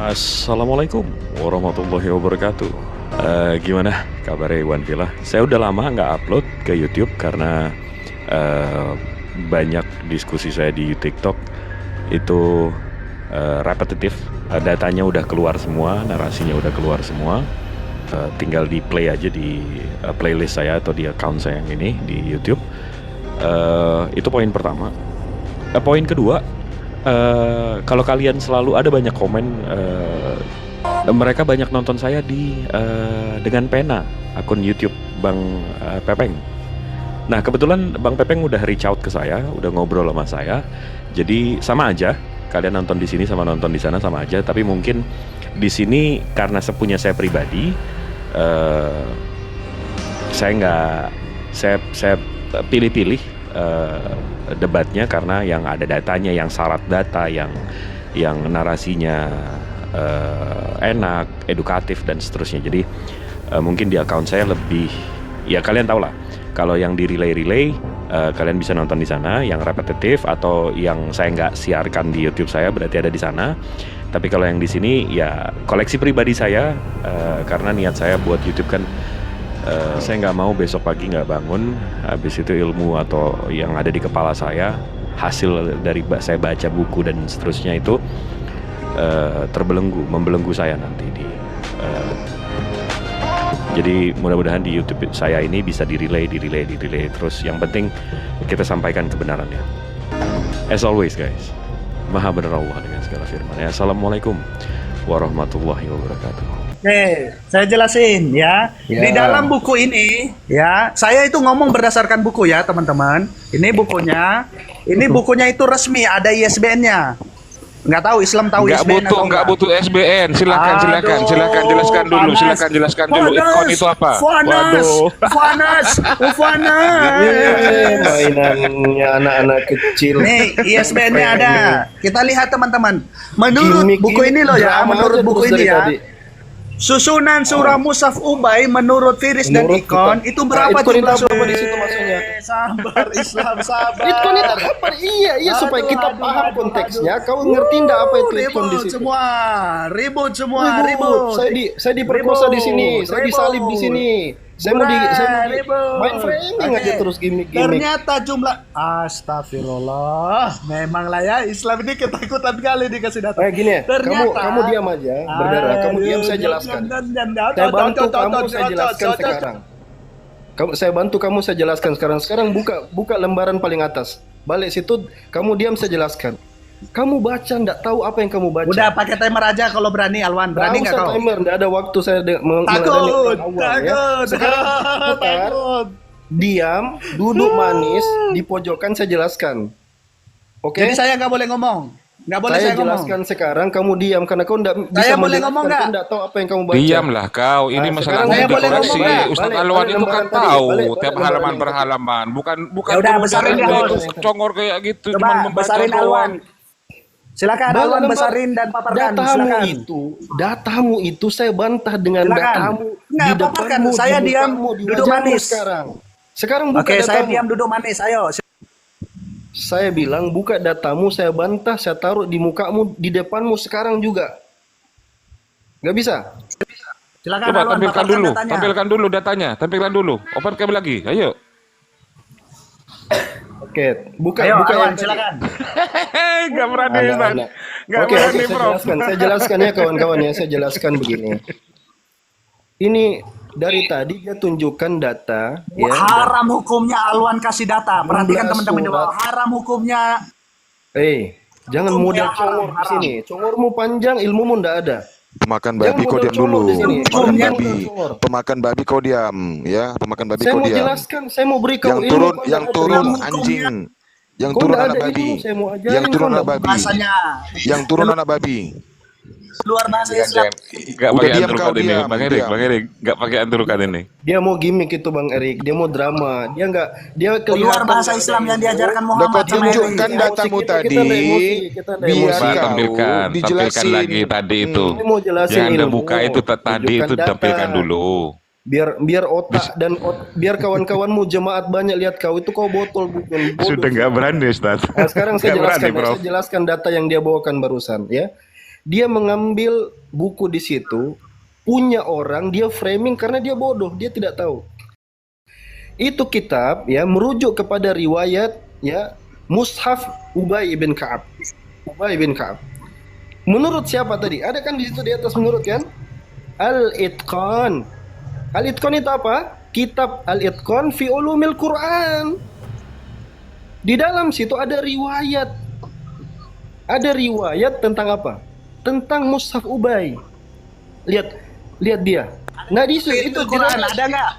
Assalamualaikum warahmatullahi wabarakatuh. Gimana kabarnya Iwan Villa? Saya udah lama nggak upload ke YouTube karena eh, banyak diskusi saya di TikTok itu repetitif. Datanya udah keluar semua, narasinya udah keluar semua. Tinggal di play aja di playlist saya atau di account saya yang ini di YouTube. Itu poin pertama. Poin kedua, kalau kalian selalu ada banyak komen, mereka banyak nonton saya dengan pena akun YouTube Bang Pepeng. Nah kebetulan Bang Pepeng udah reach out ke saya, udah ngobrol sama saya. Jadi sama aja, kalian nonton di sini sama nonton di sana sama aja. Tapi mungkin di sini karena sepunya saya pribadi, saya nggak, saya pilih-pilih debatnya karena yang ada datanya, yang syarat data, yang narasinya enak, edukatif dan seterusnya. Jadi mungkin di account saya lebih, ya kalian tahu lah. Kalau yang di relay, kalian bisa nonton di sana. Yang repetitif atau yang saya nggak siarkan di YouTube saya berarti ada di sana. Tapi kalau yang di sini ya koleksi pribadi saya, karena niat saya buat YouTube kan. Saya nggak mau besok pagi nggak bangun, habis itu ilmu atau yang ada di kepala saya, hasil dari saya baca buku dan seterusnya itu membelenggu saya nanti jadi mudah-mudahan di YouTube saya ini bisa di-relay terus. Yang penting kita sampaikan kebenarannya. As always guys, Maha benar Allah dengan segala firman. Assalamualaikum warahmatullahi wabarakatuh. Oke, saya jelasin ya. Di dalam buku ini, ya, saya itu ngomong berdasarkan buku ya, teman-teman. Ini bukunya. Ini bukunya itu resmi, ada ISBN-nya. Nggak tahu Islam tahu ISBN atau nggak butuh SBN. Silakan jelaskan dulu. Silakan jelaskan dulu. Ikon itu apa? Fuanas. Mainannya anak-anak kecil. Nih, ISBN-nya ada. Kita lihat teman-teman. Menurut buku ini loh ya, menurut buku ini ya. Susunan surah Mushaf Ubay menurut Firis dan Ikon itu berapa jumlah surah di situ maksudnya? Sabar Islam, sabar. Ikon itu apa? Iya supaya kita paham konteksnya. Kau ngerti enggak apa itu ikon di situ? Ribut. Saya diperkosa di sini, saya disalib di sini. Saya mau main framing aja terus gimmick. Ternyata jumlah astagfirullah. Memanglah ya Islam ini ketakutan kali dikasih data. Gini ya, kamu diam aja, berdarah. Kamu diam, saya jelaskan. Saya bantu kamu, saya jelaskan sekarang. Saya bantu kamu, saya jelaskan sekarang. Sekarang buka lembaran paling atas. Balik situ, kamu diam, saya jelaskan. Kamu baca, nggak tahu apa yang kamu baca. Udah pakai timer aja kalau berani, Alwan. Berani nggak kau? Timer, nggak ada waktu saya takut. Diam, duduk manis di pojokan, saya jelaskan. Oke? Jadi saya nggak boleh ngomong. Nggak boleh saya jelaskan ngomong. Sekarang kamu diam karena kau nggak bisa. Saya boleh ngomong nggak? Nggak tahu apa yang kamu baca. Diamlah kau. Ini masalahnya dekorasi. Ustaz Alwan itu kan tahu tiap halaman per halaman. Bukan ya udah, besarin ya, congor kayak gitu. Coba besarin Alwan. Silakan Alwan besarin dan paparkan. Datamu itu saya bantah dengan datamu. Nggak paparkan. Saya diam duduk manis sekarang buka Oke, datamu. saya diam duduk manis. Ayo. Saya bilang buka datamu, saya bantah, saya taruh di mukamu, di depanmu sekarang juga. Nggak bisa? Silakan Coba Alwan, tampilkan dulu datanya. Tampilkan dulu. Open kabel lagi. Ayo. Oke, buka Alwan, yang silakan. Nggak berani, Ustaz. Oke, saya jelaskan ya kawan-kawan ya, saya jelaskan begini. Ini dari tadi dia tunjukkan data ya. Haram hukumnya Alwan kasih data. Perhatikan teman-teman di bawah. Haram hukumnya. Jangan modal congor di sini. Congormu panjang, ilmumu ndak ada. Pemakan babi kau diam dulu. Pemakan babi kau diam, ya. Pemakan babi kau diam. Saya mau jelaskan, saya mau beri kau yang turun anjing. Yang turun anak babi. Yang turun anak babi. Yang turun anak babi. Luar bahasa Islam. Nggak pakai anturukan ini, Bang Erik. Nggak pakai anturukan ini. Dia mau gimmick itu Bang Erik. Dia mau drama. Dia kelihatan. Luar bahasa Islam yang diajarkan Muhammad. Kau tunjukkan datamu tadi. Biar tampilkan lagi tadi itu. Yang Anda buka itu tadi itu tampilkan dulu. Biar otak dan biar kawan-kawanmu jemaat banyak lihat kau itu kau botol bukan. Sudah nggak berani Ustaz. Nah, sekarang saya jelaskan data yang dia bawakan barusan ya. Dia mengambil buku di situ, punya orang, dia framing karena dia bodoh, dia tidak tahu. Itu kitab ya merujuk kepada riwayat ya Mushaf Ubay bin Ka'ab. Ubay bin Ka'ab. Menurut siapa tadi? Ada kan di situ di atas menurut kan? Al-Itqan. Al-Itqan itu apa? Kitab Al-Itqan fi Ulumil Quran. Di dalam situ ada riwayat. Ada riwayat tentang apa? Tentang Mushaf Ubay. Lihat dia. Nah di situ itu Quran ada nggak?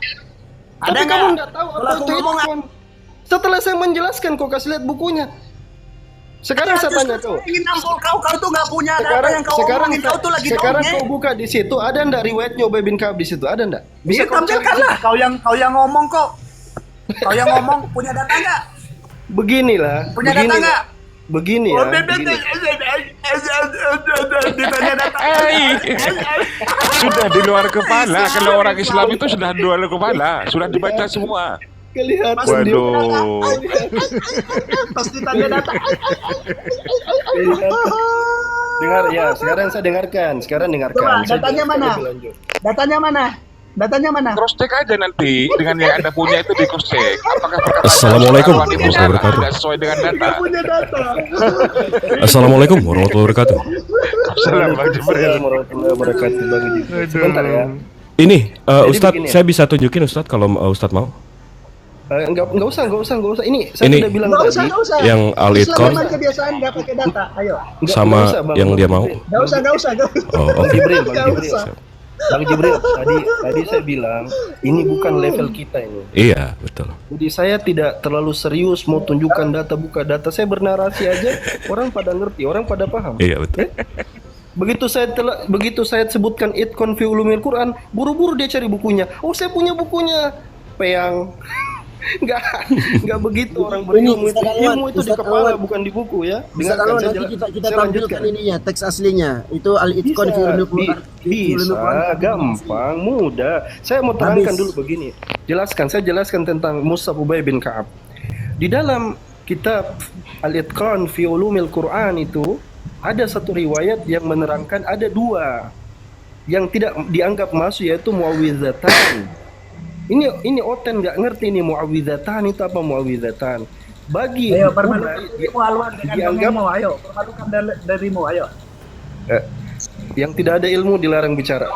Tapi kamu nggak tahu apa itu Itqan. Setelah saya menjelaskan kau kasih lihat bukunya. Sekarang saya tanya kau. Ingin nampol kau tuh nggak punya data yang kau omongin, kau tuh lagi sekarang dongeng. kau buka di situ ada ndak riwayatnya Ubay bin Ka'ab di situ? Ada ndak? Bisa tampilkan lah. Kau yang ngomong kok. Kau yang ngomong punya data nggak? Beginilah. Punya data nggak? Begini ya. Begini. Ditanya data. Sudah di luar kepala. Kalau orang Islam itu sudah di luar kepala, sudah dibaca semua. Kelihatan Waduh. Pas ditanya data. Dengar ya, sekarang saya dengarkan. Sekarang dengarkan. Coba, Saya datanya jelaskan mana? lebih lanjut. Datanya mana? Datanya mana? Cross check aja nanti dengan yang Anda punya itu di cross check. Apakah perkataan Assalamualaikum Anda warahmatullahi wabarakatuh. tidak sesuai dengan data? Punya data. Assalamualaikum warahmatullahi wabarakatuh. Assalamualaikum warahmatullahi wabarakatuh. Bang Haji. Sebentar ya. Ini Jadi Ustadz, begini ya. saya bisa tunjukin Ustadz kalau Ustadz mau. Enggak usah. Ini saya Ini- sudah bilang Nggak tadi. usah. Yang Al-Itqan Islam memang kebiasaan nggak pakai data. Ayo. sama nggak usah, Bang. yang dia mau. Nggak usah. Oh, Bang oke. Jibril, Nggak Bang Jibril. usah. Bang Jibril, tadi saya bilang ini bukan level kita ini. Iya, betul. Jadi saya tidak terlalu serius mau tunjukkan data, buka data. Saya bernarasi aja, orang pada ngerti, orang pada paham. Iya, betul. Begitu saya sebutkan Itqan fi Ulumil Quran, buru-buru dia cari bukunya. Oh, saya punya bukunya. Peang. Enggak begitu orang berilmu itu. Ilmu itu di Ustaz kepala Alwan. bukan di buku ya. Bisa kalau nanti kita tampilkan ininya, teks aslinya. Itu Al-Itqan fi Ulumil Quran. Bisa, gampang, mudah. Saya mau terangkan dulu begini. Saya jelaskan tentang Mushaf Ubay bin Ka'ab. Di dalam kitab Al-Itqan fi Ulumil Quran itu ada satu riwayat yang menerangkan ada dua yang tidak dianggap masuk, yaitu muawwidhatan. Ini Oten nggak ngerti nih muawwidhatan itu apa muawwidhatan. Bagi Ayo, Ubay, permalukan Alwan dengan dianggap dongengmu. Ayo, permalukan darimu. Ayo. yang tidak ada ilmu dilarang bicara.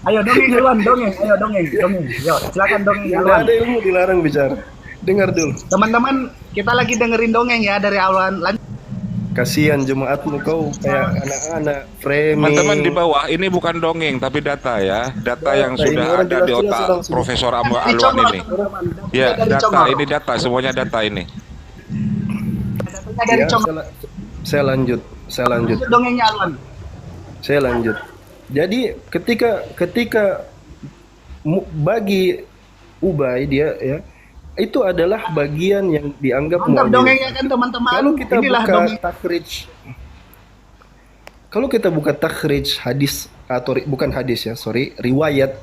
Ayo dongeng Alwan, dongeng. Ayo dongeng. Yo, silakan dongeng Tidak Alwan. ada ilmu dilarang bicara. Dengar dulu. Teman-teman, kita lagi dengerin dongeng ya dari Alwan. Lanjut. Kasihan jemaatmu kau kayak anak-anak framing. Teman-teman di bawah, ini bukan dongeng tapi data ya. Data yang Ini sudah orang ada di jelas-jelas otak langsung. Profesor Alwan Dicongor, ini. teman-teman. Ya, Dari data, Congor. ini data, semuanya data ini. Datanya dari Ya, Congor. saya lanjut. Lanjut dongengnya Alwan. Saya lanjut. Jadi ketika bagi Ubay dia ya itu adalah bagian yang dianggap Mantap muawwidhatan. dongengnya kan teman-teman. Kalau kita Inilah buka dongeng. takhrij, kalau kita buka takhrij hadis atau bukan hadis ya, sorry, riwayatnya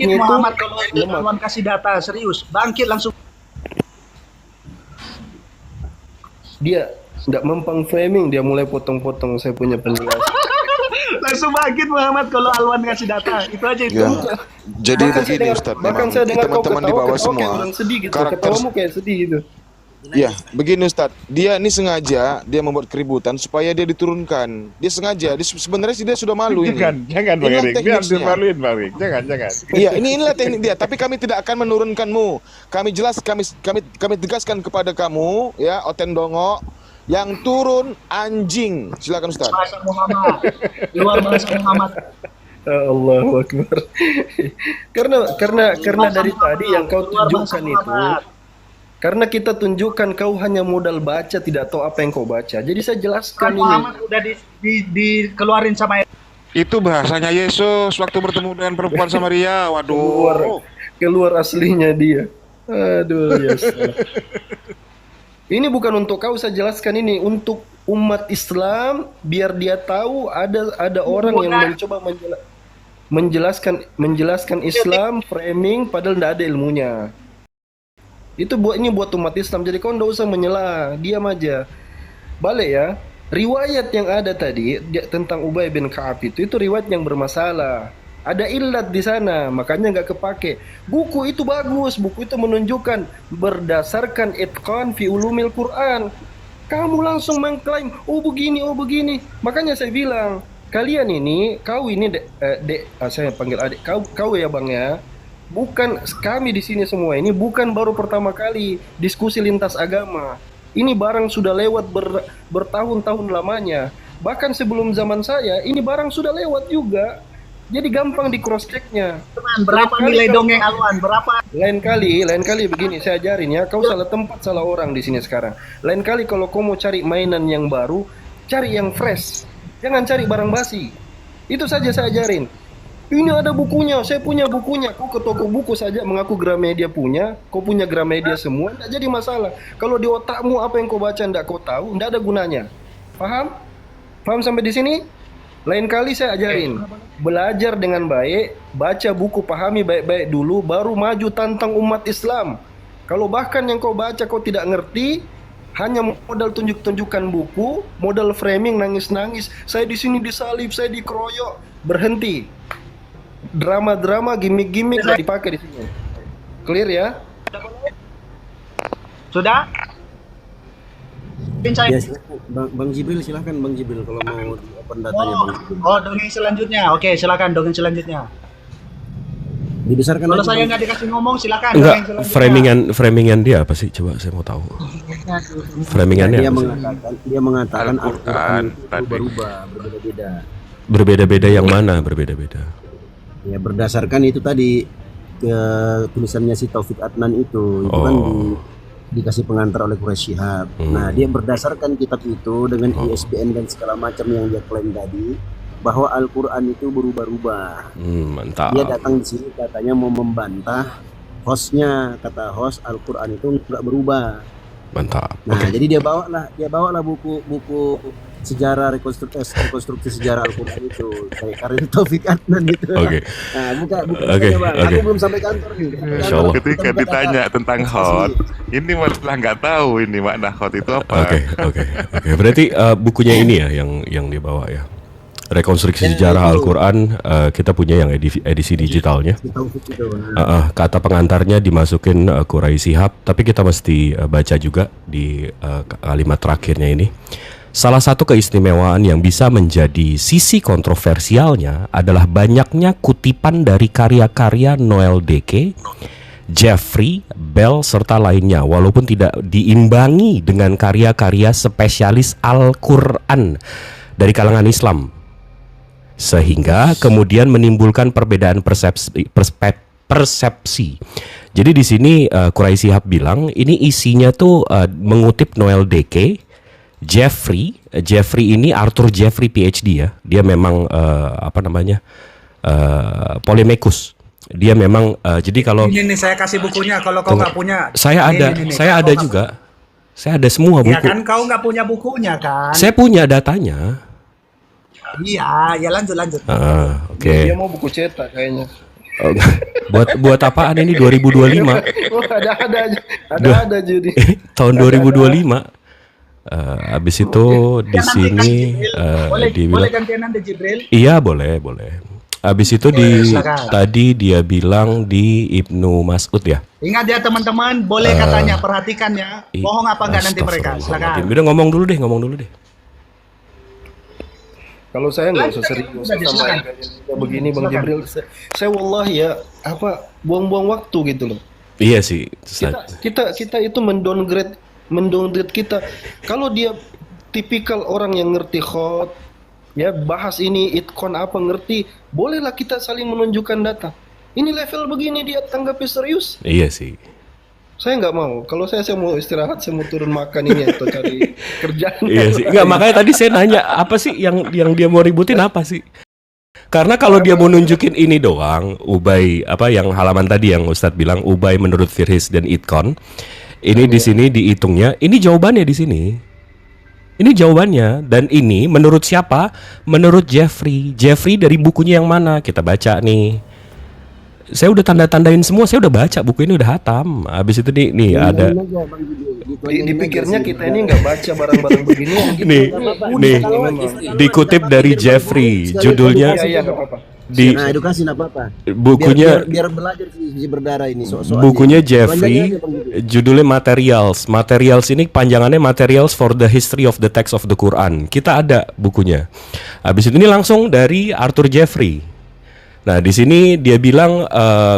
itu Muhammad kalau lemah. Alwan kasih data serius, bangkit langsung. Dia tidak mempang framing, dia mulai potong-potong saya punya penjelasan. Langsung bangkit Muhammad kalau Alwan kasih data. Itu aja itu. Ya. Jadi Bahkan saya begini dengar- Ustadz, bahkan memang saya dengar kau teman-teman di ketawa, bawah kayak semua orang sedih gitu. karakter Ketawamu kayak sedih gitu. ya begini Ustadz, dia ini sengaja dia membuat keributan supaya dia diturunkan. Dia sengaja, sebenarnya sih dia sudah malu ini. Jangan Bang Erik, biar dimaluin, Bang Erik. Jangan. Iya, inilah teknik dia. Tapi kami tidak akan menurunkanmu. Kami tegaskan kepada kamu, ya, Oten Dongo, yang turun anjing. Silakan Ustaz. Bahasa Muhammad. Luar bahasa Muhammad. Allahu Akbar. karena dari tadi yang kau Luar bahasa tunjukkan itu, Muhammad. karena kita tunjukkan kau hanya modal baca, tidak tahu apa yang kau baca. Jadi saya jelaskan ini. Muhammad udah dikeluarin sama Itu bahasanya Yesus waktu bertemu dengan perempuan Samaria. Waduh. Keluar aslinya dia. Aduh, ya salah. Ini bukan untuk kau, saya jelaskan ini untuk umat Islam biar dia tahu ada orang yang mencoba menjelaskan Islam framing padahal tidak ada ilmunya. Itu buat umat Islam. Jadi kau nggak usah menyela, diam aja. Balik ya. Riwayat yang ada tadi tentang Ubay bin Ka'ab itu riwayat yang bermasalah. Ada illat di sana, makanya nggak kepake. Buku itu bagus, buku itu menunjukkan berdasarkan itqan fi ulumil Quran. Kamu langsung mengklaim, oh begini. Makanya saya bilang, kalian ini, kau ini saya panggil adik, kau ya bang ya. Bukan kami di sini semua ini bukan baru pertama kali diskusi lintas agama. Ini barang sudah lewat bertahun-tahun lamanya. Bahkan sebelum zaman saya, ini barang sudah lewat juga. Jadi gampang di cross checknya. Berapa nilai dongeng Alwan? Berapa? Lain kali begini saya ajarin ya. Kau salah tempat, salah orang di sini sekarang. Lain kali kalau kau mau cari mainan yang baru, cari yang fresh. Jangan cari barang basi. Itu saja saya ajarin. Ini ada bukunya, saya punya bukunya. Kau ke toko buku saja mengaku Gramedia punya, kau punya Gramedia semua, tidak jadi masalah. Kalau di otakmu apa yang kau baca tidak kau tahu, tidak ada gunanya. Paham? Paham sampai di sini? Lain kali saya ajarin, belajar dengan baik, baca buku, pahami baik-baik dulu, baru maju tantang umat Islam. Kalau bahkan yang kau baca kau tidak ngerti, hanya modal tunjuk-tunjukkan buku, modal framing, nangis-nangis, saya di sini disalib, saya dikeroyok, berhenti. Drama-drama, gimmick-gimmick nggak dipakai di sini. Clear ya? Sudah? Ya, Bang Jibril silahkan Bang Jibril kalau mau open datanya Bang Jibril. Oh, dongeng selanjutnya. Oke, silakan dongeng selanjutnya. Dibesarkan Kalau aja, saya Bang. nggak dikasih ngomong, silakan. Enggak, dongeng selanjutnya. framingan dia apa sih? Coba saya mau tahu. Framingannya Dia apa sih? dia mengatakan Al-Quran Al-Quran itu tadi. berubah, berbeda-beda. Berbeda-beda yang mana? Berbeda-beda. Ya berdasarkan itu tadi ke tulisannya si Taufik Adnan itu kan dikasih pengantar oleh Quraish Shihab. Nah, dia berdasarkan kitab itu dengan ISBN dan segala macam yang dia klaim tadi bahwa Al-Quran itu berubah-ubah. Mantap. Dia datang di sini katanya mau membantah hostnya, kata host Al-Quran itu nggak berubah. Mantap. Nah, jadi dia bawalah buku sejarah rekonstruksi sejarah Al-Quran itu kayak karya Taufik Adnan gitu. Oke. Nah, buka Oke, aja, Bang. oke. Aku belum sampai kantor nih. Insya Allah. Ketika ditanya tentang hot, ini malah nggak tahu ini makna hot itu apa. Oke. Berarti bukunya ini ya yang dia bawa ya. Rekonstruksi sejarah Al-Quran, kita punya yang edisi digitalnya. Taufik itu. Kata pengantarnya dimasukin Quraish Shihab, tapi kita mesti baca juga di kalimat terakhirnya ini. Salah satu keistimewaan yang bisa menjadi sisi kontroversialnya adalah banyaknya kutipan dari karya-karya Noel Deke, Jeffrey, Bell, serta lainnya, walaupun tidak diimbangi dengan karya-karya spesialis Al-Quran dari kalangan Islam. Sehingga kemudian menimbulkan perbedaan persepsi. Jadi di sini Quraish Shihab bilang ini isinya tuh mengutip Noel Deke, Jeffrey ini Arthur Jeffrey PhD ya. Dia memang Polemekus. Dia memang jadi kalau ini saya kasih bukunya kalau kau nggak punya. Saya ada juga. Saya ada semua buku. Ya kan kau nggak punya bukunya kan? Saya punya datanya. Iya, ya lanjut. Oke. Dia mau buku cetak kayaknya. buat apaan ini 2025? Oh, ada jadi. Tahun 2025. Habis itu di sini boleh gantian nanti Jibril? Iya boleh. Habis itu tadi dia bilang di Ibnu Mas'ud ya. Ingat ya teman-teman, boleh katanya perhatikan ya. Bohong apa enggak nanti mereka? Silakan. Udah ngomong dulu deh. Kalau saya nggak usah serius sama yang begini Bang Jibril. Saya wallahi ya buang-buang waktu gitu loh. Iya sih. Kita itu mendowngrade kita. Kalau dia tipikal orang yang ngerti khot, ya bahas ini itqon apa ngerti, bolehlah kita saling menunjukkan data. Ini level begini dia tanggapi serius. Iya sih. Saya nggak mau. Kalau saya mau istirahat, saya mau turun makan ini atau cari kerjaan. Iya sih. Nggak, makanya tadi saya nanya apa sih yang dia mau ributin apa sih? Karena kalau dia mau nunjukin ini doang, Ubay yang halaman tadi yang Ustadz bilang Ubay menurut Firhis dan Itqon. Ini di sini dihitungnya, ini jawabannya di sini. Ini jawabannya dan ini menurut siapa? Menurut Jeffrey. Jeffrey dari bukunya yang mana? Kita baca nih. saya udah tanda-tandain semua, saya udah baca buku ini, udah hatam. Habis itu nih ada Dipikirnya kita ini nggak baca barang-barang begini. nih dikutip dari Jeffrey, judulnya Iya, nggak apa-apa. Nah, edukasi nggak apa-apa. bukunya Biar belajar si berdarah ini soal bukunya Jeffrey, judulnya Materials. Materials ini panjangannya Materials for the History of the Text of the Quran. Kita ada bukunya. Habis itu ini langsung dari Arthur Jeffrey. Nah, di sini dia bilang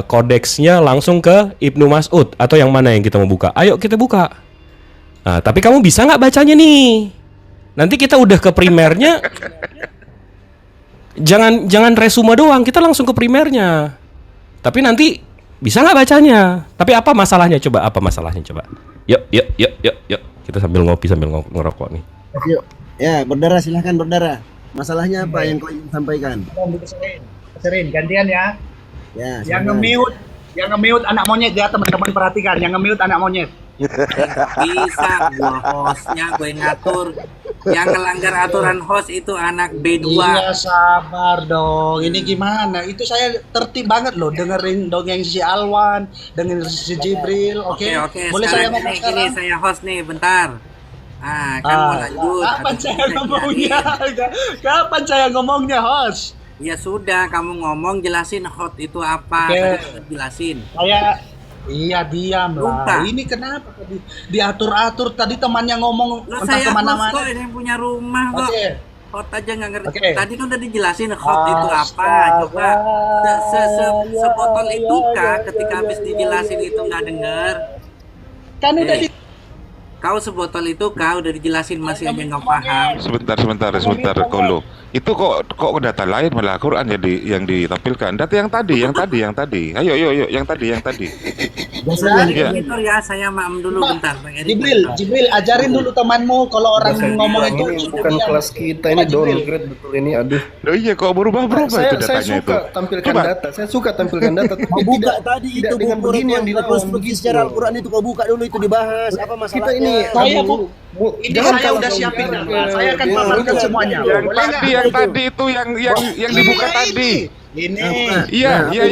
kodeksnya langsung ke Ibnu Mas'ud, atau yang mana yang kita mau buka? Ayo kita buka. Nah, tapi kamu bisa nggak bacanya nih? Nanti kita udah ke primernya. Jangan resume doang, kita langsung ke primernya. Tapi nanti bisa nggak bacanya? Tapi apa masalahnya coba? Apa masalahnya coba? Yuk. Kita sambil ngopi sambil ngerokok nih. Yuk. Ya, berdarah, silahkan berdarah. Masalahnya apa yang kau ingin sampaikan? Serin, gantian ya. Ya, Yang silakan. nge-mute anak monyet ya, teman-teman perhatikan. Yang nge-mute anak monyet. Bisa, gua hostnya gue ngatur. Yang ngelanggar aturan host itu anak B2. Iya, sabar dong. Ini gimana? Itu saya tertib banget loh dengerin dongeng si Alwan, dengerin si Jibril. Oke. Boleh saya ngomong ini sekarang? saya host nih, bentar. Kan mau lanjut. Kapan Atau saya bisa ngomongnya? jadi. Kapan saya ngomongnya, host? Ya sudah, kamu ngomong jelasin hot itu apa. Oke. Tadi udah jelasin. Iya diam Lupa. lah. Ini kenapa tadi diatur-atur? Tadi temannya ngomong Loh, entah saya host kemana-mana. kok, ini yang punya rumah kok. Oke. Hot aja nggak ngerti. Oke. Tadi kan udah dijelasin hot itu apa. Coba sebotol itu kah ketika habis dijelasin itu nggak denger. Kan udah di Kau sebotol itu kau udah dijelasin masih aja nggak paham. Sebentar, Kolo. Itu kok data lain malah Quran yang ditampilkan. Data yang tadi. Ayo, yang tadi. Iya. Editor ya, saya maaf dulu bentar, Bang editor. Jibril, ajarin dulu temanmu kalau orang ngomong itu Ini bukan kelas kita, ini downgrade betul ini. Aduh. Oh iya, kok berubah itu Saya datanya itu. suka tampilkan Coba. data. Saya suka tampilkan data. Kau buka tadi tidak itu dengan buku begini yang dilawan rekonstruksi begitu. secara Al-Quran itu kau buka dulu itu dibahas. Apa Kita masalahnya? ini Saya ini jangan saya kalau udah kau siapin bilang, data. Saya akan dia paparkan udah- semuanya. Yang Boleh tadi, nggak? yang tadi itu yang dibuka Iya, tadi. Ini. Iya, yang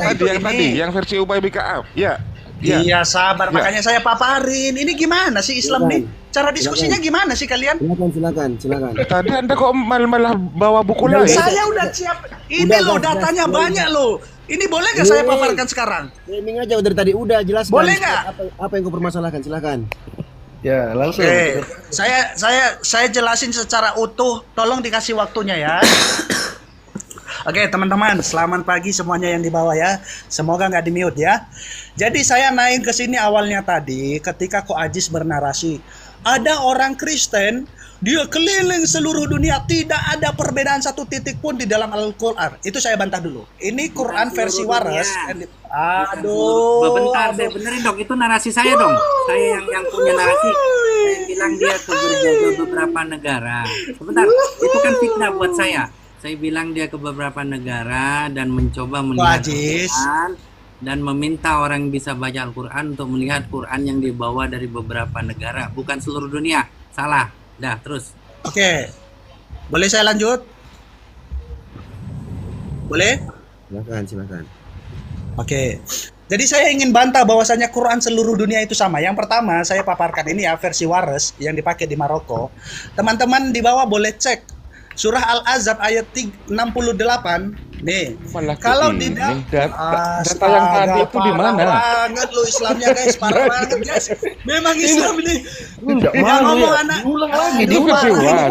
Itu tadi, ini. yang versi Ubay bin Ka'ab. Iya. Iya, sabar. Ya. Makanya saya paparin. Ini gimana sih Islam Silakan. nih? Cara diskusinya gimana sih kalian? Silakan. Tadi Anda kok malah bawa buku lain? Saya udah siap. Ini Udah, loh udah, datanya udah. banyak loh. Ini boleh nggak saya paparkan sekarang? Framing aja dari tadi udah jelaskan. Boleh nggak? Apa yang kau permasalahkan? Silakan. Ya, langsung. Oke, saya jelasin secara utuh. Tolong dikasih waktunya ya. Oke, teman-teman, selamat pagi semuanya yang di bawah ya. Semoga nggak di mute ya. Jadi saya naik ke sini awalnya tadi ketika Ko Ajis bernarasi. Ada orang Kristen, dia keliling seluruh dunia, tidak ada perbedaan satu titik pun di dalam Al-Quran. Itu saya bantah dulu. Ini Quran versi waras. Bentar, saya benerin dong, itu narasi saya dong. Saya yang punya narasi. Saya bilang dia ke beberapa negara. Sebentar, itu kan fitnah buat saya. Saya bilang dia ke beberapa negara dan mencoba melihat Ajis. Al-Quran dan meminta orang yang bisa baca Al-Quran untuk melihat Quran yang dibawa dari beberapa negara, bukan seluruh dunia. Salah. Dah, terus. Oke. Boleh saya lanjut? Boleh? Silakan. Oke. Jadi saya ingin bantah bahwasanya Quran seluruh dunia itu sama. Yang pertama, saya paparkan ini ya versi waras yang dipakai di Maroko. Teman-teman di bawah boleh cek surah Al-Azab ayat 68. Nih, Malah kalau ini, tidak data yang tadi itu di mana? Parah banget lo Islamnya guys, parah banget guys. Memang Islam ini. Enggak Yang malu ngomong ya. anak. Ulang lagi. Itu versi waras.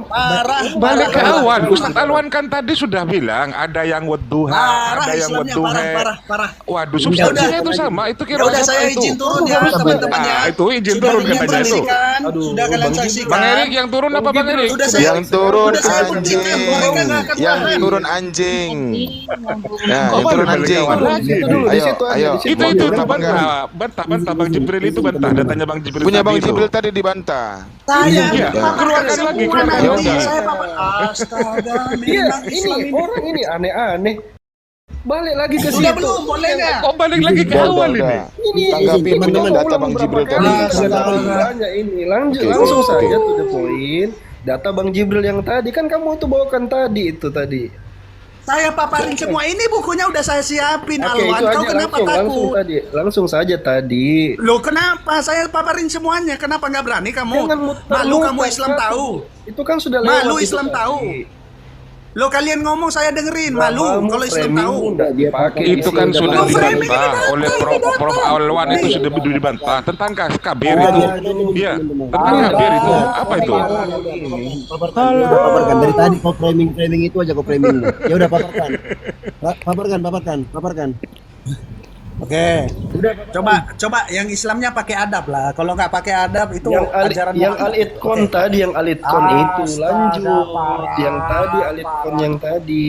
Parah. Balik ke awal, Ustadz Alwan kan tadi sudah bilang ada yang wadduha, Parah ada yang Islamnya, wadduha. parah. Waduh, substansinya itu sama. Itu Ya kira udah saya izin turun ya teman-teman ya. Itu izin Sudah turun kalian katanya itu. saksikan, Aduh, sudah kalian Bang saksikan. Bang Erik yang turun apa Bang Erik? Udah saya- Yang turun udah saya anjing. buktikan, mereka nggak akan Yang paham. turun anjing. Ya, Kok yang turun balik anjing. kawan lagi? Itu dulu, di situ aja, Ayo. di situ. Itu Kenapa enggak? bantah Bang Jibril itu bantah datanya Bang Jibril. Punya tadi Bang itu. Jibril tadi dibantah. Saya Iya, paparkan keluarkan semua lagi, keluarkan nanti. lagi. Saya astaga, Iya, memang ini Islam ini. orang ini aneh-aneh. Balik lagi ke situ. Sudah belum, boleh nggak? Kok balik lagi ke awal ini? Tanggapi teman-teman, data Bang Jibril tadi. Banyak ini. Langsung saja to the point. Data Bang Jibril yang tadi kan kamu tuh bawakan tadi itu tadi. Saya paparin semua. Ini bukunya udah saya siapin, Oke, Alwan. itu Kau aja kenapa langsung takut? tadi. Langsung saja tadi. Loh kenapa? Saya paparin semuanya. Kenapa nggak berani kamu? Jangan muter-muter, Malu kamu Islam Kak. tahu. Itu kan sudah lewat. Malu itu Islam tadi. tahu. Loh kalian ngomong saya dengerin. Malu Kamu kalau Islam framing tahu. nggak dipakai. Itu kan Isi sudah Oh, framing dibantah ini oleh Prof Alwan, itu sudah dibantah tentang kabir Oh, itu. iya. Iya, tentang kabir itu. Apa itu? Paparkan dari tadi kau framing itu aja kau framing. Ya udah paparkan. Paparkan. Oke. Coba yang Islamnya pakai adab lah. Kalau nggak pakai adab itu ajaran yang Muhammad. Al-Itqon tadi, yang Al-Itqon itu lanjut. Yang tadi Al-Itqon yang tadi.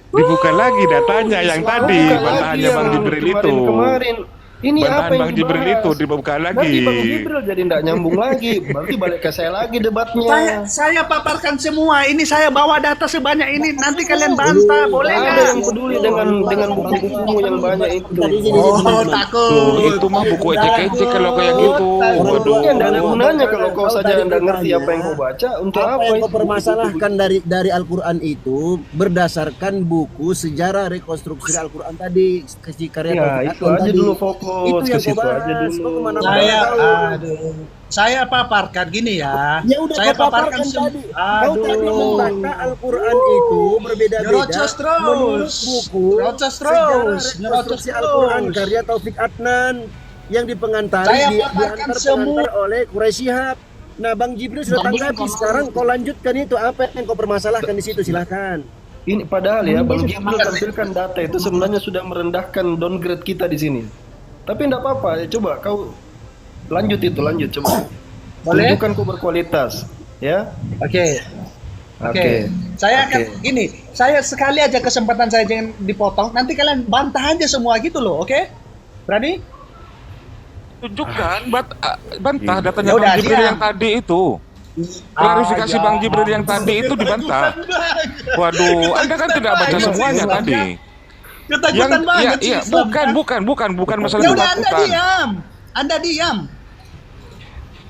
Dibuka lagi datanya yang tadi, Buka lagi bantahannya yang Bang Jibril itu. Kemarin. Ini Bantahan apa yang Bang Jibril dibahas? itu dibuka lagi. Nanti Bang Jibril jadi tidak nyambung lagi. Berarti balik ke saya lagi debatnya. Saya paparkan semua. Ini saya bawa data sebanyak ini. Nanti kalian bantah, boleh Ada nggak? yang peduli dengan buku-bukumu yang banyak itu. Oh, takut. Tuh, itu mah buku ecek-ecek kalau kayak gitu. Waduh. Ini tidak ada gunanya kalau kau saja tidak ngerti apa yang kau baca. Untuk Apa apa yang itu? kau permasalahkan dari Al-Quran itu berdasarkan buku sejarah rekonstruksi Al-Quran tadi, karya Ya, Taufik itu Atnan aja tadi. dulu fokus Itu ke yang kau situ aja bahas. dulu. Kau kemana-mana Saya, tahu. saya paparkan gini ya. Ya udah Saya kau paparkan semua. tadi. Kau tadi membaca Al-Quran itu berbeda-beda Nyerocos terus. menurut buku Nyerocos sejarah terus. rekonstruksi Nyerocos Al-Quran terus. karya Taufik Atnan yang dipengantari Saya di, paparkan diantar semua. pengantar oleh Quraisy Shihab. Nah, Bang Jibril sudah tanggapi. Sekarang kau lanjutkan itu apa yang kau permasalahkan di situ, silahkan. Ini padahal ya Bang Jibril tampilkan data itu sebenarnya sudah merendahkan downgrade kita di sini. Tapi tidak apa-apa, ya, coba kau lanjut coba. Boleh? Tunjukkan kau berkualitas, ya. Oke. Oke. Saya akan gini, saya sekali aja kesempatan saya jangan dipotong. Nanti kalian bantah aja semua gitu loh, oke? Berani? Tunjukkan bantah datanya Ya udah, Bang Jibril diam. yang tadi itu. Klarifikasi Bang Jibril yang tadi itu dibantah. Waduh, Anda kan tidak baca semuanya tadi. Ketakutan banget sih iya, Islam, kan? bukan masalah Ya udah Anda ketakutan. diam. Anda diam.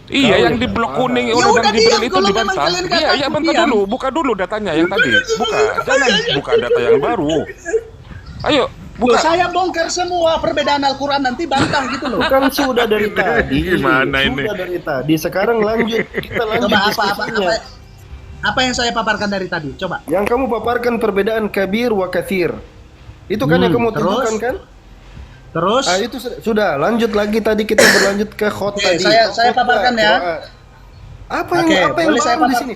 Iya, yang di blok kuning Ya oleh udah Bang Jibril diam, itu kalau memang dibantah. kalian nggak Iya, takut, bantah diam. dulu, buka dulu datanya yang tadi. Buka, jangan buka data yang baru. Ayo, Loh, buka. saya bongkar semua perbedaan Al-Quran nanti bantah gitu loh. Bukan sudah dari tadi. Gimana ini? Sudah dari tadi. Sekarang lanjut, kita lanjut Coba diskusinya. apa yang saya paparkan dari tadi? Coba. Yang kamu paparkan perbedaan kabir wa kathir. Itu kan yang kamu terus? tunjukkan kan? Terus? Ah, itu sudah. Lanjut lagi tadi kita berlanjut ke khot Oke, tadi. saya Khotbah, paparkan ya. Qiraat. Apa Oke, yang boleh saya baru di papar- sini?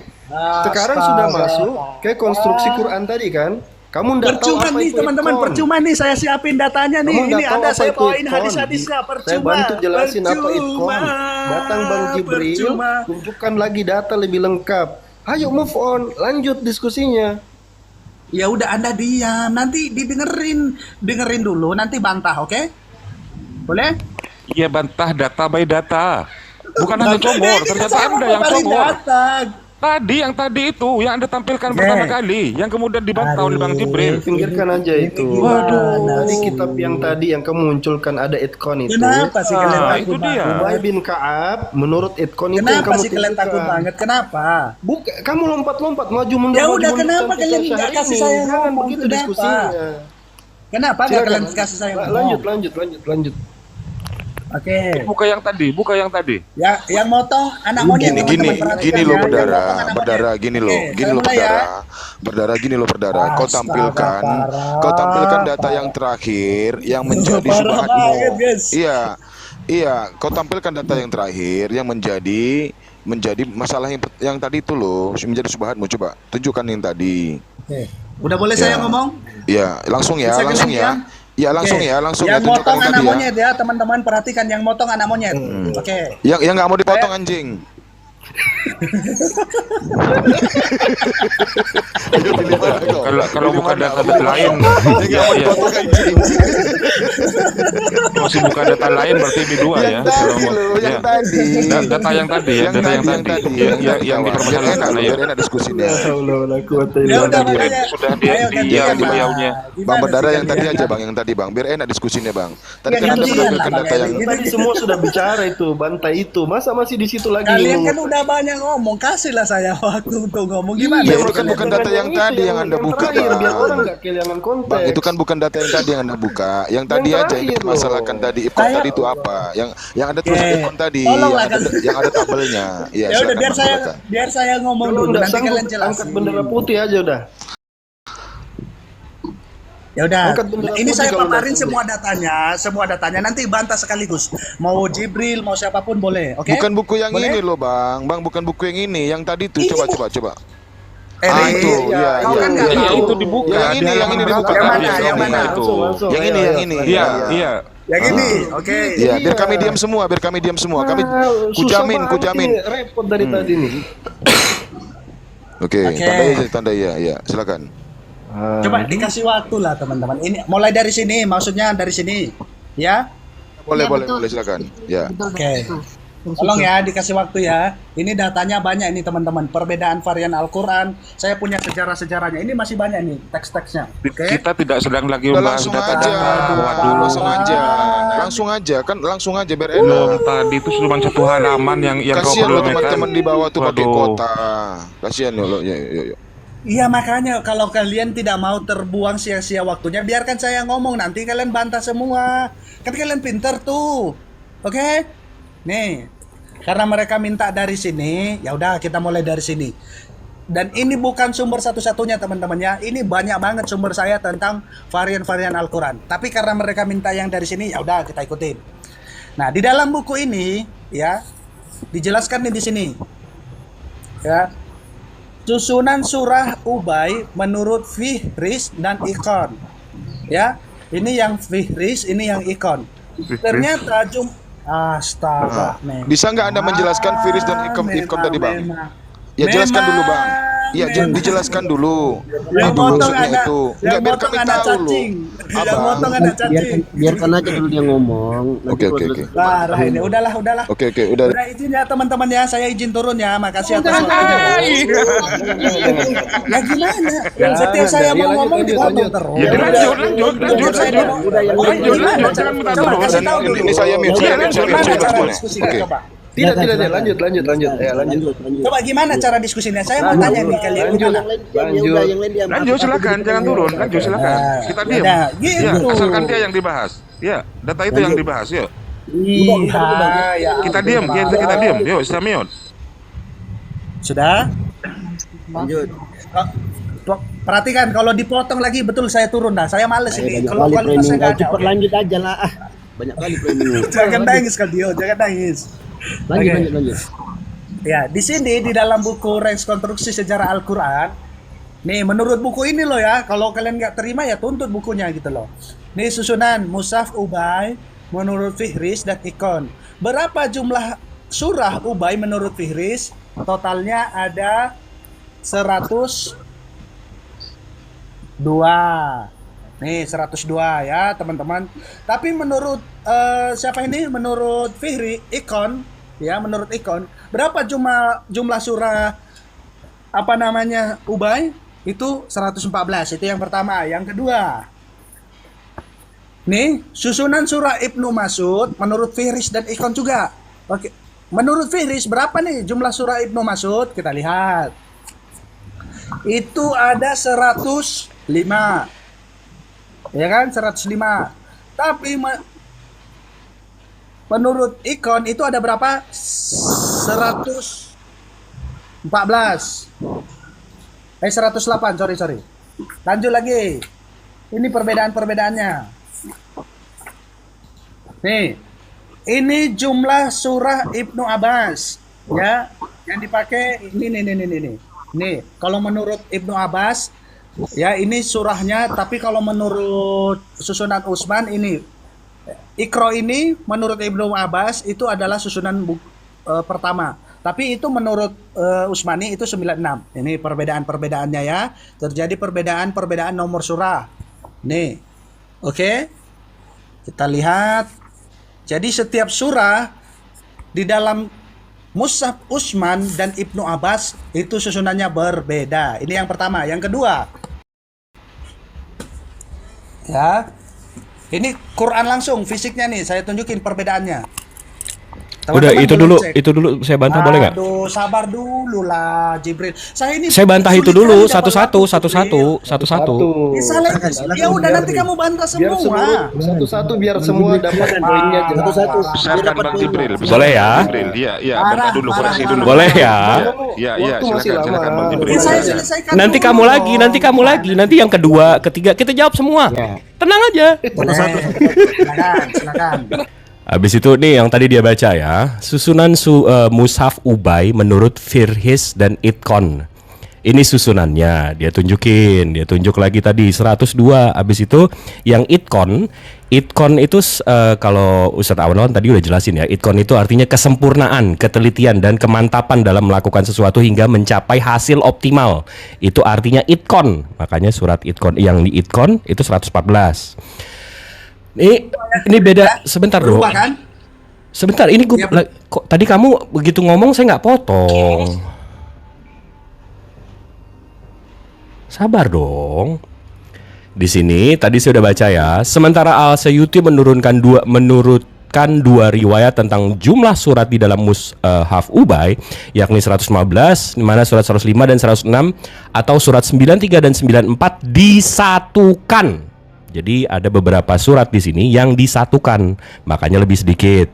Sekarang sudah masuk ke konstruksi Quran tadi kan? Kamu tidak tahu Percuma apa nih itu teman-teman, itkon. percuma nih saya siapin datanya nih. Kamu Ini nggak tahu ada apa saya itu bawain itkon. hadis-hadisnya, percuma. Saya bantu jelasin apa itkon. Datang Bang Jibril, Percuma. tunjukkan lagi data lebih lengkap. Ayo move on, lanjut diskusinya. Ya udah Anda diam, nanti dengerin dulu, nanti bantah, oke? Boleh? Iya, bantah data by data. Bukan hanya congor, ternyata Saya Anda mau yang paparin congor. data. Tadi yang tadi itu yang Anda tampilkan pertama kali, yang kemudian dibantah oleh Bang Jibril. Pinggirkan aja itu. Waduh. Tadi kitab yang tadi yang kamu munculkan ada itkon itu. Kenapa sih kalian Ah, takut itu dia. banget? Ubay bin Ka'ab menurut itkon itu yang Kenapa kamu sih kalian takut tunjukkan. banget? Kenapa? Kamu lompat-lompat maju mundur. Ya maju udah, mundur kenapa sampai kalian ke nggak hari kasih ini. saya Jangan ngomong? begitu Kenapa? diskusinya. Kenapa nggak Silakan. kalian kasih saya ngomong? Lanjut. Oke. Buka yang tadi. Yang motong anak monyet. Gini, teman-teman, gini perhatikan loh ya. berdarah, Yang motong anak berdarah monyet. gini loh, Oke, gini saya loh mulai ya. berdarah gini loh berdarah. Kau tampilkan, kau tampilkan data yang terakhir yang menjadi Parah subhatmu. banget, guys. Iya, kau tampilkan data yang terakhir yang menjadi masalah yang tadi itu loh, menjadi subhatmu. Coba tunjukkan yang tadi. Oke. Udah boleh saya ngomong? Iya, langsung ya, Bisa langsung kemudian? ya. Ya langsung Oke. ya, langsung Yang ya tunjukkan motong yang anak tadi ya. monyet ya, teman-teman perhatikan yang motong anak monyet. Oke. Yang nggak mau dipotong anjing. Kalau bukan data lain, ya, ya. Masih bukan data lain berarti ini dua ya. Yang tadi. Data yang tadi ya, data yang tadi. Yang dipermasalahkan ya. Biar enak diskusinya. Ya udah makanya. Sudah Ayo di gantian, beliaunya. Gimana Bang Berdara sih yang tadi kalian? aja bang, yang tadi bang, biar enak diskusinya bang. Tadi Ya, kan anda gantian lah, menampilkan Bang data yang Eli. Tadi semua sudah bicara itu, bantai itu. Masa masih di situ lagi Kalian kan ngomong? udah udah banyak ngomong, kasihlah saya waktu untuk ngomong gimana? Iya, ya? itu kan bukan data yang tadi yang Anda buka, terakhir, biar Bang. orang nggak kehilangan konteks. Bang, itu kan bukan data yang tadi yang Anda buka. Yang tadi aja yang terakhir dipermasalahkan loh. tadi. Ikon tadi itu apa? Yang ada tulisan Oke. ikon tadi, Tolonglah, yang ada tabelnya. Iya, Ya udah silakan, biar Bang, silakan. saya ngomong Kalau dulu, nggak nanti sanggup, kalian jelasin. angkat bendera putih aja udah. Ya udah, Angkat bendera ini putih saya kalau paparin nggak semua datanya nanti bantah sekaligus. Mau Jibril, mau siapapun boleh, oke? Bukan buku yang Boleh? ini loh, Bang. Bang, bukan buku yang ini. Yang tadi tuh, Ini coba. Ri, Itu, iya, kau kan nggak Iya, tahu. itu dibuka. Yang ini, di yang halaman ini berapa dibuka. tadi Yang mana, kamu yang mana? buka itu? Yang ini, yang ini. Iya, iya. Yang ini, oke. Iya, biar kami diam semua, biar kami diam semua. Kami Susah kujamin. banget ini, repot dari tadi nih. Oke, Oke. tanda ya, silakan. Coba dikasih waktu lah teman-teman. Ini mulai dari sini, maksudnya dari sini, ya? Boleh, Iya, betul. silakan. Ya. Betul, Oke. betul. Tolong ya dikasih waktu ya. Ini datanya banyak ini teman-teman. Perbedaan varian Al-Quran. Saya punya sejarah-sejarahnya. Ini masih banyak nih teks-teksnya. Oke. Kita tidak sedang lagi Udah membahas langsung data-data. aja, Waduh, langsung aja, langsung aja biar enak. belum tadi itu cuma satu halaman yang kau Kasihan perlu lo teman-teman di bawah tuh pakai Waduh. kota. Kasihan lo, yuk. Iya makanya kalau kalian tidak mau terbuang sia-sia waktunya, biarkan saya ngomong, nanti kalian bantah semua. Kan kalian pinter tuh. Oke? Nih. Karena mereka minta dari sini, ya udah kita mulai dari sini. Dan ini bukan sumber satu-satunya teman-teman ya. Ini banyak banget sumber saya tentang varian-varian Al-Quran. Tapi karena mereka minta yang dari sini, ya udah kita ikutin. Nah, di dalam buku ini ya dijelaskan nih di sini. Ya. Susunan surah Ubay menurut Fihris dan Ikon. Ya, ini yang Fihris, ini yang Ikon. Ternyata astaga, Bisa nggak Anda menjelaskan Firis dan Ikon tadi, Bang? Ya jelaskan dulu, Bang. Iya, dijelaskan dulu. Yang Itu motong maksudnya ada, itu. yang Enggak, biar motong kami ada tahu loh. cacing. Yang Abang. motong ada cacing. Biarkan aja dulu dia ngomong. Nanti Oke. kalau selesai- Parah ini, udahlah. Oke, udah. Udah izin ya teman-teman ya, saya izin turun ya. Makasih atas waktunya. Ya gimana? Setiap saya mau ngomong dipotong terus. Ya, lanjut. Jangan minta Coba terus. kasih tahu dulu. Ini saya mute. Gimana Sorry, cara sorry. diskusinya, Oke. coba? Tidak, Silakan. lanjut. Ya, lanjut. Coba gimana cara diskusinya? Saya mau tanya nih kalian Lanjut. gimana? Yang lain diam, ya udah, yang lain diam. Lanjut silakan, jangan turun. Lanjut silakan. Kita diam. Nah, gitu. Ya, asalkan dia yang dibahas. Ya, data itu yang dibahas. Yuk, Iya, ya. kita diam. Kita diam. Yuk, saya mute. Sudah? Lanjut. Perhatikan kalau dipotong lagi betul saya turun dah. Saya males ini. Banyak Kalau kali kualitasnya framing. nggak ada. Cepat oke. lanjut aja lah. Banyak kali framing. Jangan nangis Kaldio, jangan nangis. Oke. Lanjut. Ya, di sini di dalam buku Ranks Konstruksi Sejarah Al-Quran, nih menurut buku ini loh ya, kalau kalian nggak terima ya tuntut bukunya gitu loh. Nih susunan Mushaf Ubay menurut Fihris dan Ikon. Berapa jumlah surah Ubay menurut Fihris? Totalnya ada 102. Nih 102 ya teman-teman. Tapi menurut siapa ini? Menurut Fihri Ikon ya, menurut Ikon berapa jumlah surah apa namanya Ubay? Itu 114. Itu yang pertama. Yang kedua, nih susunan surah Ibnu Mas'ud menurut Fihris dan Ikon juga. Oke, menurut Fihris berapa nih jumlah surah Ibnu Mas'ud? Kita lihat. Itu ada 105. Ya kan, 105. Tapi menurut Ikon itu ada berapa? 114. 108, sorry. Lanjut lagi. Ini perbedaan-perbedaannya. Nih. Ini jumlah surah Ibnu Abbas, ya. Yang dipakai ini nih. Nih, kalau menurut Ibnu Abbas, ya ini surahnya, tapi kalau menurut susunan Utsman ini Iqra ini menurut Ibnu Abbas itu adalah susunan pertama. Tapi itu menurut Utsmani itu 96. Ini perbedaan-perbedaannya ya. Terjadi perbedaan nomor surah. Nih. Oke. Kita lihat. Jadi setiap surah di dalam Mushaf Utsman dan Ibnu Abbas itu susunannya berbeda. Ini yang pertama. Yang kedua, ya, ini Quran langsung fisiknya nih. Saya tunjukin perbedaannya. Udah Teman-teman itu boleh dulu, cek. itu dulu saya bantah boleh nggak? Aduh, sabar dulu lah Jibril. Saya bantah itu sulit dulu kali dapat waktu, satu-satu. Ya, salah. Ya udah nanti kamu bantah Biar semua. satu-satu biar semua dapat poinnya jelas. Satu-satu. Besarkan Bang Jibril. Boleh ya? Jibril. Iya, Marah, bentar dulu, marah, koreksi dulu. Boleh ya? Iya, Waktu masih silakan Bang lama. Jibril. Ya, saya selesaikan Nanti dulu kamu dong. lagi, nanti yang kedua, ketiga kita jawab semua. Tenang aja. Boleh. Silakan. Habis itu nih yang tadi dia baca ya, susunan Mushaf Ubay menurut Firhis dan Itkon. Ini susunannya, dia tunjuk lagi tadi 102. Habis itu yang Itkon itu kalau Ustadz Awan tadi udah jelasin ya. Itkon itu artinya kesempurnaan, ketelitian dan kemantapan dalam melakukan sesuatu hingga mencapai hasil optimal. Itu artinya Itkon. Makanya surat Itkon yang di Itkon itu 114. Ini beda sebentar dong. Berubah kan? Sebentar, ini kok tadi kamu begitu ngomong saya nggak potong. Sabar dong. Di sini tadi saya udah baca ya. Sementara Al-Suyuti menurunkan dua riwayat tentang jumlah surat di dalam Mushaf Ubay, yakni 115, di mana surat 105 dan 106 atau surat 93 dan 94 disatukan. Jadi ada beberapa surat di sini yang disatukan, makanya lebih sedikit.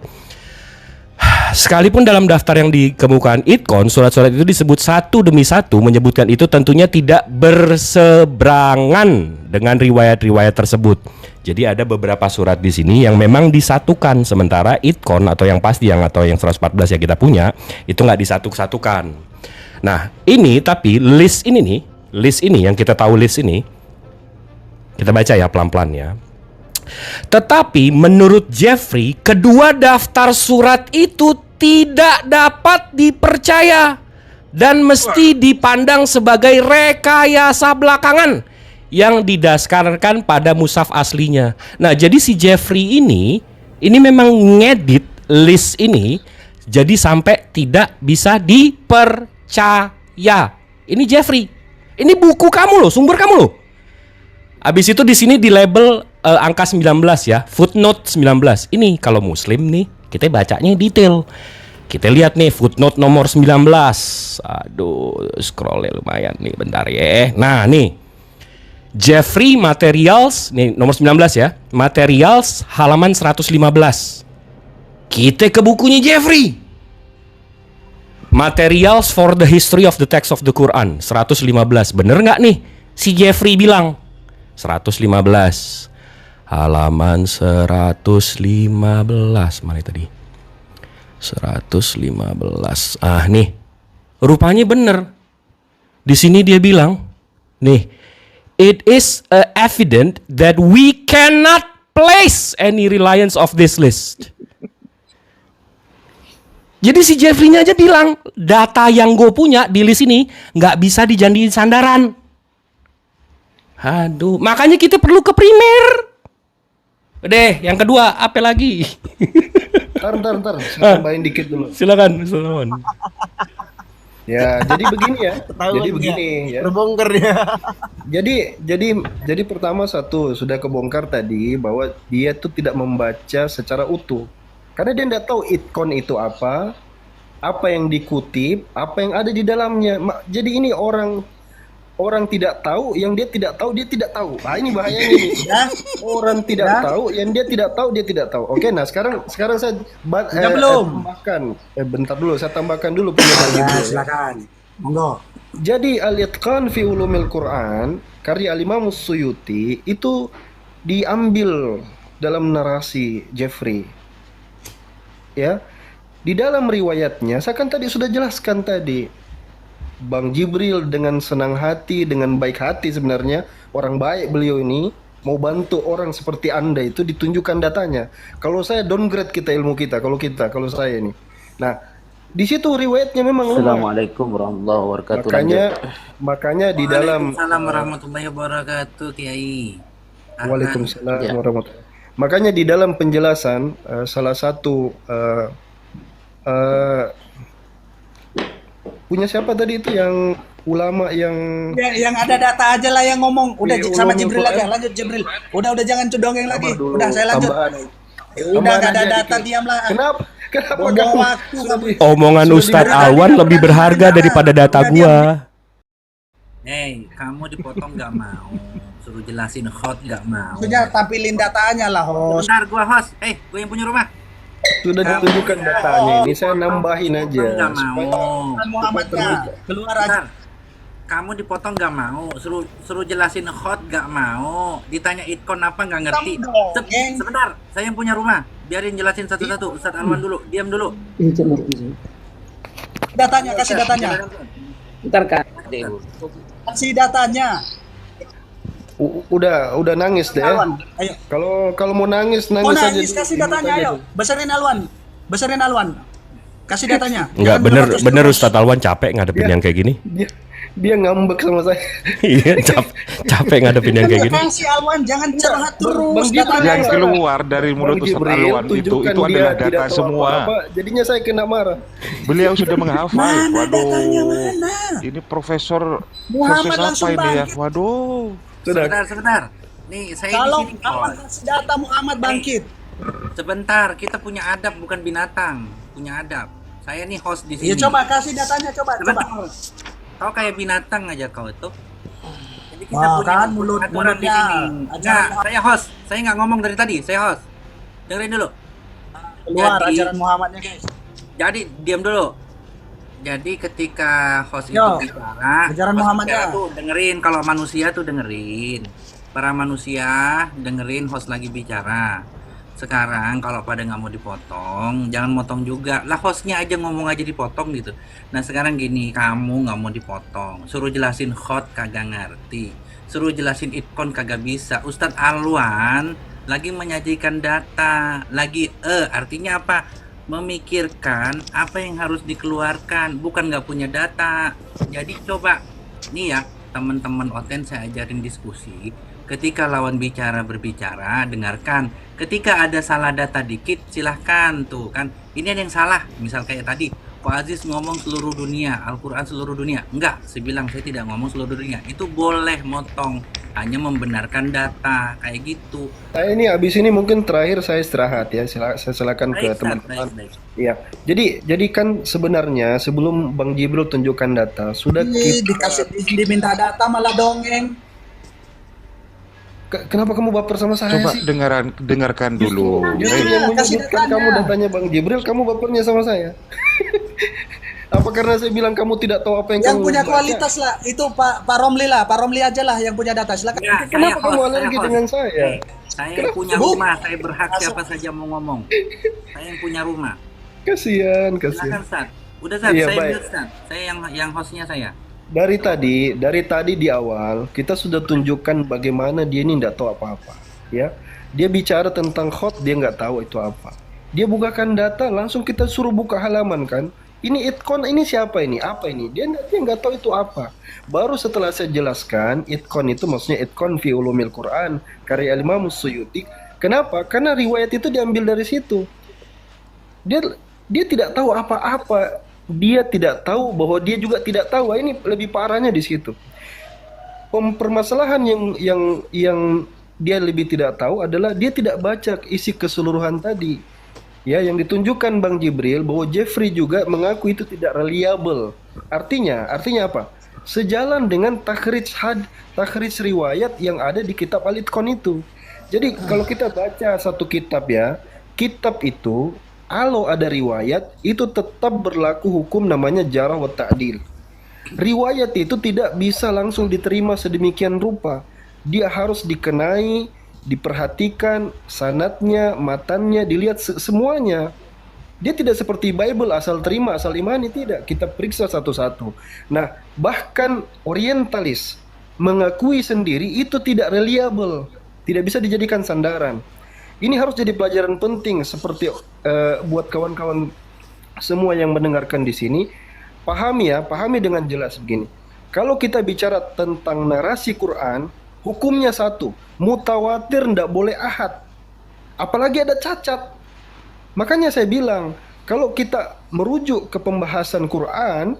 Sekalipun dalam daftar yang dikemukakan Itkon, surat-surat itu disebut satu demi satu, menyebutkan itu tentunya tidak berseberangan dengan riwayat-riwayat tersebut. Jadi ada beberapa surat di sini yang memang disatukan, sementara Itkon atau yang pasti atau yang 114 yang kita punya itu nggak disatu-satukan. Nah ini tapi list ini yang kita tahu list ini, kita baca ya pelan-pelan ya. Tetapi menurut Jeffrey, kedua daftar surat itu tidak dapat dipercaya dan mesti dipandang sebagai rekayasa belakangan yang didasarkan pada mushaf aslinya. Nah, jadi si Jeffrey ini memang ngedit list ini jadi sampai tidak bisa dipercaya. Ini Jeffrey. Ini buku kamu loh, sumber kamu loh. Habis itu di sini di label angka 19 ya, footnote 19. Ini kalau muslim nih, kita bacanya detail. Kita lihat nih footnote nomor 19. Aduh, scrollnya lumayan nih, bentar ya. Nah, nih. Jeffrey Materials, nih nomor 19 ya. Materials halaman 115. Kita ke bukunya Jeffrey. Materials for the History of the Text of the Quran 115. Bener nggak nih? Si Jeffrey bilang 115 halaman 115 mana tadi 115. Nih rupanya bener. Di sini dia bilang nih, it is evident that we cannot place any reliance of this list. Jadi si Jeffrey-nya aja bilang data yang gue punya di list ini nggak bisa dijadiin sandaran. Aduh, makanya kita perlu ke primer. Udah, yang kedua apa lagi? Ntar, saya tambahin dikit dulu. Silakan. Ya, jadi begini ya. Terbongkar ya. Jadi pertama satu sudah kebongkar tadi bahwa dia tuh tidak membaca secara utuh. Karena dia tidak tahu Itkon itu apa yang dikutip, apa yang ada di dalamnya. Jadi ini orang tidak tahu, yang dia tidak tahu, dia tidak tau. Nah, ini bahayanya nih. Orang tidak tahu, yang dia tidak tahu, dia tidak tahu. Oke, nah sekarang saya tambahkan. Bentar dulu, saya tambahkan dulu penjelasan. Silakan. Monggo. Jadi Al-Itqan fi Ulumil Quran karya Al-Imam Suyuti itu diambil dalam narasi Jeffrey. Ya. Di dalam riwayatnya, saya kan tadi sudah jelaskan tadi. Bang Jibril dengan senang hati, dengan baik hati sebenarnya, orang baik beliau ini, mau bantu orang seperti Anda itu ditunjukkan datanya. Kalau saya downgrade ilmu kita, kalau saya ini. Nah, di situ riwayatnya memang lemah. Assalamualaikum warahmatullahi wabarakatuh. Makanya di dalam Waalaikumsalam warahmatullahi wabarakatuh, Kiai. Waalaikumsalam warahmatullahi. Makanya di dalam penjelasan salah satu punya siapa tadi itu yang ulama yang ada data aja lah yang ngomong. Udah sama Jibril aja, lanjut Jibril. Udah jangan cedongeng lagi. Udah saya lanjut. Udah enggak ada data, diamlah. Kenapa Buang kamu waktu kamu. Omongan Sudah Ustadz diberikan Alwan dia lebih pertanyaan berharga negara. daripada data Udah gua. Hei, kamu dipotong nggak mau. Suruh jelasin hot nggak mau. Maksudnya tampilin datanya lah, host. Sebentar, gua host. Gue yang punya rumah. sudah ditunjukkan datanya ini, saya nambahin aja Nggak supaya mau. Muhammadnya keluar aja. Bentar. Kamu dipotong nggak mau. Suruh jelasin hot nggak mau. Ditanya itkon apa nggak ngerti. Kamu dong, Geng. Sebentar, saya yang punya rumah. Biarin jelasin satu-satu. Ustadz Alwan dulu. Diam dulu. Datanya, kasih datanya. Ntar kan. Kasih datanya. udah nangis deh. Alwan, ayo. Kalau mau nangis Mau aja. nangis, kasih datanya, ayo. Besarin Alwan. Besarin Alwan. Kasih datanya. Enggak, Jangan bener terus. Ustadz Alwan capek ngadepin Ya. yang kayak gini. Dia ngambek sama saya. Iya, capek ngadepin yang kayak gini. Kasih Alwan, jangan curhat terus. Bang Jibril Datanya. Yang keluar dari mulut Ustaz Alwan itu adalah data semua. Jadinya saya kena marah. Beliau sudah menghafal. Mana Waduh. datanya, mana? Ini profesor Muhammad apa langsung ini ya? bangkit. Waduh. Sebentar. Nih, saya Kalau di sini. Alwan kasih data Muhammad bangkit. Sebentar, kita punya adab bukan binatang. Punya adab. Saya nih host di sini. Ya coba kasih datanya, coba. Sebentar. Kau kayak binatang aja kau itu. Jadi kita Wah, punya kan mulutnya. aturan di sini. Enggak, saya host. Saya nggak ngomong dari tadi. Saya host. Dengerin dulu. Keluar Jadi- ajaran Muhammadnya, guys. Jadi diam dulu. Jadi ketika host Yo, itu bicara, ajaran host Muhammad bicara ya. tuh dengerin. Kalau manusia tuh dengerin. Para manusia dengerin host lagi bicara. Sekarang kalau pada nggak mau dipotong, jangan motong juga. Lah hostnya aja ngomong aja dipotong gitu. Nah sekarang gini, kamu nggak mau dipotong. Suruh jelasin hot kagak ngerti. Suruh jelasin itkon kagak bisa. Ustadz Alwan lagi menyajikan data. Lagi artinya apa? Memikirkan apa yang harus dikeluarkan. Bukan nggak punya data. Jadi coba, nih ya teman-teman Oten saya ajarin diskusi. Ketika lawan bicara berbicara, dengarkan. Ketika ada salah data dikit, silahkan tuh kan. Ini ada yang salah, misal kayak tadi. Pak Aziz ngomong seluruh dunia, Al-Quran seluruh dunia. Enggak, saya bilang saya tidak ngomong seluruh dunia. Itu boleh motong, hanya membenarkan data, kayak gitu. Saya ini habis ini mungkin terakhir saya istirahat ya. Saya silakan ke Baik, Ustaz, teman-teman. baik. Iya. Jadi kan sebenarnya sebelum Bang Jibril tunjukkan data, sudah Ih, kita diminta data malah dongeng. Kenapa kamu baper sama saya Coba sih? dengarkan dulu. Justru Hei. yang kasih menyebutkan datanya. kamu datanya Bang Jibril, kamu bapernya sama saya. Apa karena saya bilang kamu tidak tahu apa yang Yang kamu punya baca? kualitas lah, itu Pak Romli lah. Pak Romli aja lah yang punya data. Silakan. Ya, Kenapa kamu saya alergi host. dengan saya? Saya Kenapa? punya Bu. rumah, saya berhak siapa saja mau ngomong. Saya yang punya rumah. Kasihan. Silakan Ustaz. Udah Ustaz, Iya, saya baik. mute Ustaz. Saya yang hostnya saya. Dari tadi di awal kita sudah tunjukkan bagaimana dia ini tidak tahu apa-apa, ya. Dia bicara tentang hot, dia nggak tahu itu apa. Dia bukakan data, langsung kita suruh buka halaman kan. Ini itkon, ini siapa ini? Apa ini? Dia nggak tahu itu apa. Baru setelah saya jelaskan, itkon itu maksudnya itkon fi ulumil Quran karya Imam Suyuti. Kenapa? Karena riwayat itu diambil dari situ. Dia tidak tahu apa-apa. Dia tidak tahu bahwa dia juga tidak tahu. Ini lebih parahnya di situ. Permasalahan yang dia lebih tidak tahu adalah dia tidak baca isi keseluruhan tadi. Ya, yang ditunjukkan Bang Jibril bahwa Jeffrey juga mengaku itu tidak reliable. Artinya apa? Sejalan dengan takhrij riwayat yang ada di kitab Al-Itqan itu. Jadi kalau kita baca satu kitab ya, kitab itu kalau ada riwayat itu tetap berlaku hukum namanya jarah wa ta'dil. Riwayat itu tidak bisa langsung diterima sedemikian rupa. Dia harus dikenai, diperhatikan sanadnya, matannya, dilihat semuanya. Dia tidak seperti Bible asal terima, asal imani, tidak. Kita periksa satu-satu. Nah, bahkan orientalis mengakui sendiri itu tidak reliable, tidak bisa dijadikan sandaran. Ini harus jadi pelajaran penting seperti buat kawan-kawan semua yang mendengarkan di sini. Pahami dengan jelas begini. Kalau kita bicara tentang narasi Quran, hukumnya satu, mutawatir ndak boleh ahad. Apalagi ada cacat. Makanya saya bilang, kalau kita merujuk ke pembahasan Quran,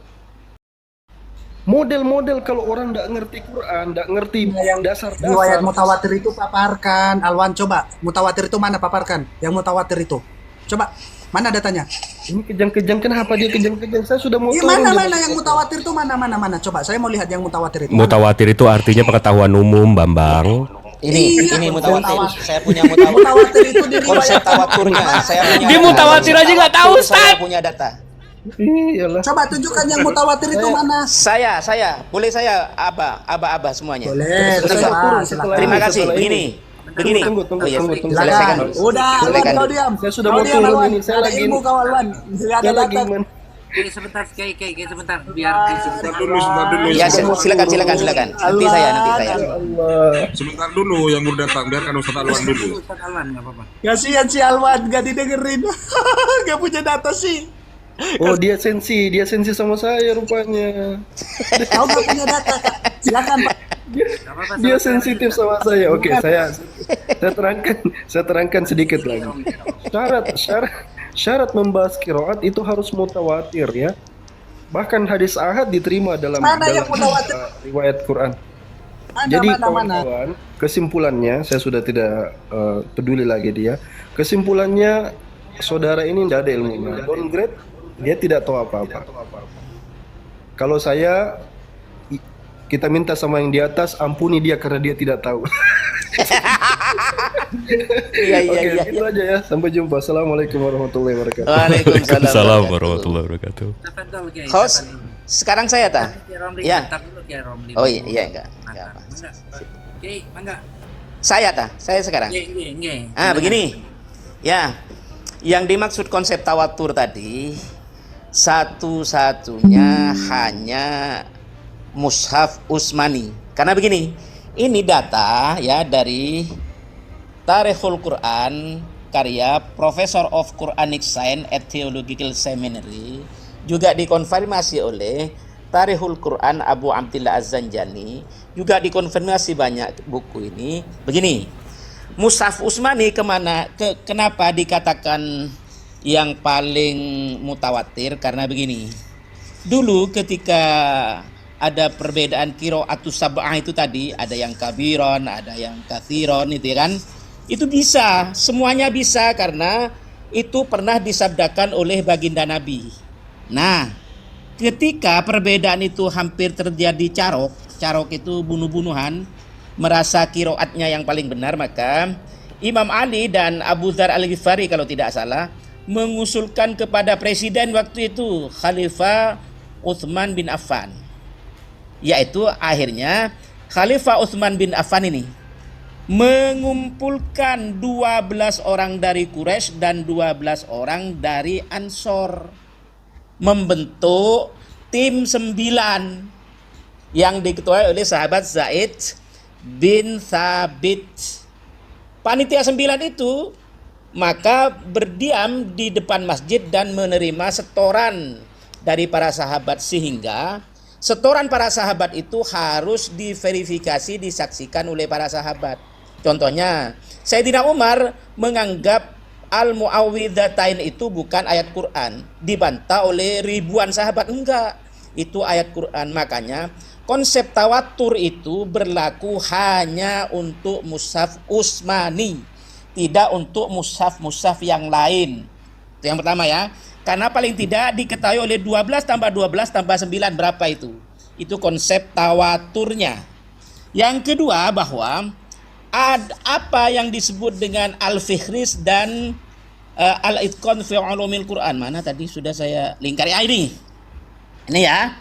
model-model kalau orang ndak ngerti Quran, ndak ngerti Yang dasar-dasar. riwayat mutawatir itu paparkan. Alwan, coba. Mutawatir itu mana, paparkan? Yang mutawatir itu. Coba. Mana datanya? Ini kejang-kejang, kenapa dia kejang-kejang? Saya sudah mau turun. Mana yang mutawatir tuh mana? Coba saya mau lihat yang mutawatir itu. Mutawatir itu artinya pengetahuan umum, Bambang. Ini mutawatir. Saya punya mutawatir. Mutawatir itu di Konsep tawaturnya. Saya punya. Di mutawatir aja nggak tahu, Ustaz. Saya punya data. Iyalah. Coba tunjukkan yang mutawatir itu mana? Saya. Boleh saya aba semuanya. Boleh. Terima kasih. Begini. Tunggu. Selesaikan dulu. Udah, Alwan, kau diam. Saya sudah mau turun ini. Saya ada lagi ilmu kau, Alwan. Nggak ada lagi data. Sebentar, Kiai, sebentar. Biar Sebentar dulu. Ya, silakan. Nanti saya. Sebentar dulu yang baru datang, biarkan Ustaz Alwan dulu. Ustaz Alwan, nggak apa-apa. Kasihan si Alwan, gak didengerin. Gak punya data sih. Oh, dia sensi sama saya rupanya. Kau gak punya data, Kak. Silakan, Pak. Dia sensitif sama saya. Oke, saya terangkan sedikit lagi. Syarat membahas qiraat itu harus mutawatir ya. Bahkan hadis ahad diterima dalam riwayat Quran. Jadi kawan-kawan, kesimpulannya saya sudah tidak peduli lagi dia. Kesimpulannya saudara ini tidak ada ilmunya. Downgrade, dia tidak tahu apa-apa. Kalau kita minta sama yang di atas, ampuni dia karena dia tidak tahu. Oke, itu aja ya. Sampai jumpa. Assalamualaikum warahmatullahi wabarakatuh. Waalaikumsalam warahmatullahi wabarakatuh. Host, sekarang saya Ya. Oh iya enggak. Oke, enggak. Saya sekarang. Begini. Ya. Yang dimaksud konsep tawatur tadi satu-satunya hanya Mushaf Utsmani. Karena begini, ini data ya dari Tarikhul Quran karya Professor of Quranic Science at Theological Seminary, juga dikonfirmasi oleh Tarikhul Quran Abu Abdillah Az-Zanjani, juga dikonfirmasi banyak buku ini. Begini, Mushaf Utsmani kenapa dikatakan yang paling mutawatir? Karena begini, dulu ketika ada perbedaan qiraatus sab'ah itu tadi, ada yang kabiron, ada yang kathiron, itu ya kan? Itu bisa, semuanya bisa karena itu pernah disabdakan oleh baginda Nabi. Nah, ketika perbedaan itu hampir terjadi carok itu bunuh-bunuhan, merasa qiraatnya yang paling benar, maka Imam Ali dan Abu Dzar Al-Ghifari kalau tidak salah mengusulkan kepada presiden waktu itu, Khalifah Utsman bin Affan. Yaitu akhirnya Khalifah Utsman bin Affan ini mengumpulkan 12 orang dari Quraisy dan 12 orang dari Ansor, membentuk tim 9 yang diketuai oleh sahabat Zaid bin Thabit. Panitia 9 itu maka berdiam di depan masjid dan menerima setoran dari para sahabat, sehingga setoran para sahabat itu harus diverifikasi, disaksikan oleh para sahabat. Contohnya, Sayyidina Umar menganggap Al-Mu'awwidhatain itu bukan ayat Quran, dibantah oleh ribuan sahabat. Enggak, itu ayat Quran. Makanya konsep tawatur itu berlaku hanya untuk Mushaf Utsmani, tidak untuk mushaf yang lain. Itu yang pertama ya. Karena paling tidak diketahui oleh 12 tambah 12 tambah 9 berapa itu. Itu konsep tawaturnya. Yang kedua, bahwa apa yang disebut dengan Al-Fihris dan Al-Itqan fi Ulumil Quran. Mana tadi sudah saya lingkari. Ini ya.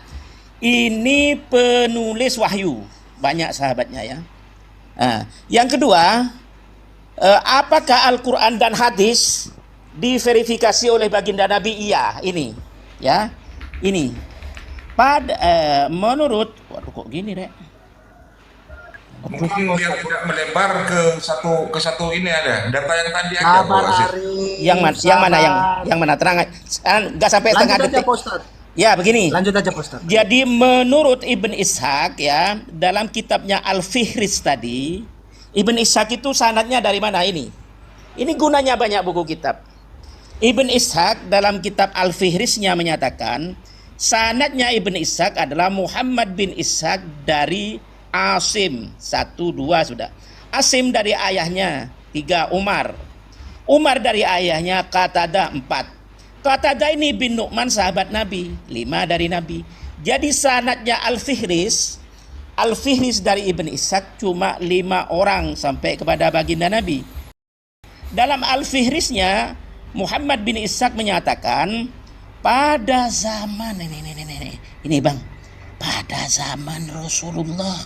Ini penulis wahyu. Banyak sahabatnya ya. Yang kedua, apakah Al-Quran dan hadis diverifikasi oleh baginda Nabi? Iya, ini ya, ini menurut kok gini Rek, biar tidak melebar ke satu ini, ada data yang tadi aja yang mana terang nggak sampai setengah detik ya. Begini, lanjut aja Ustaz. Jadi menurut Ibn Ishaq ya, dalam kitabnya Al-Fihris tadi, Ibn Ishaq itu sanadnya dari mana ini gunanya banyak buku kitab. Ibn Ishaq dalam kitab Al-Fihrisnya menyatakan sanadnya Ibn Ishaq adalah Muhammad bin Ishaq dari Asim 1, 2 sudah. Asim dari ayahnya 3, Umar dari ayahnya Qatadah 4. Qatadaini bin Nu'man sahabat Nabi, 5 dari Nabi. Jadi sanadnya Al-Fihris dari Ibn Ishaq cuma 5 orang sampai kepada baginda Nabi. Dalam Al-Fihrisnya Muhammad bin Ishaq menyatakan pada zaman ini Bang, pada zaman Rasulullah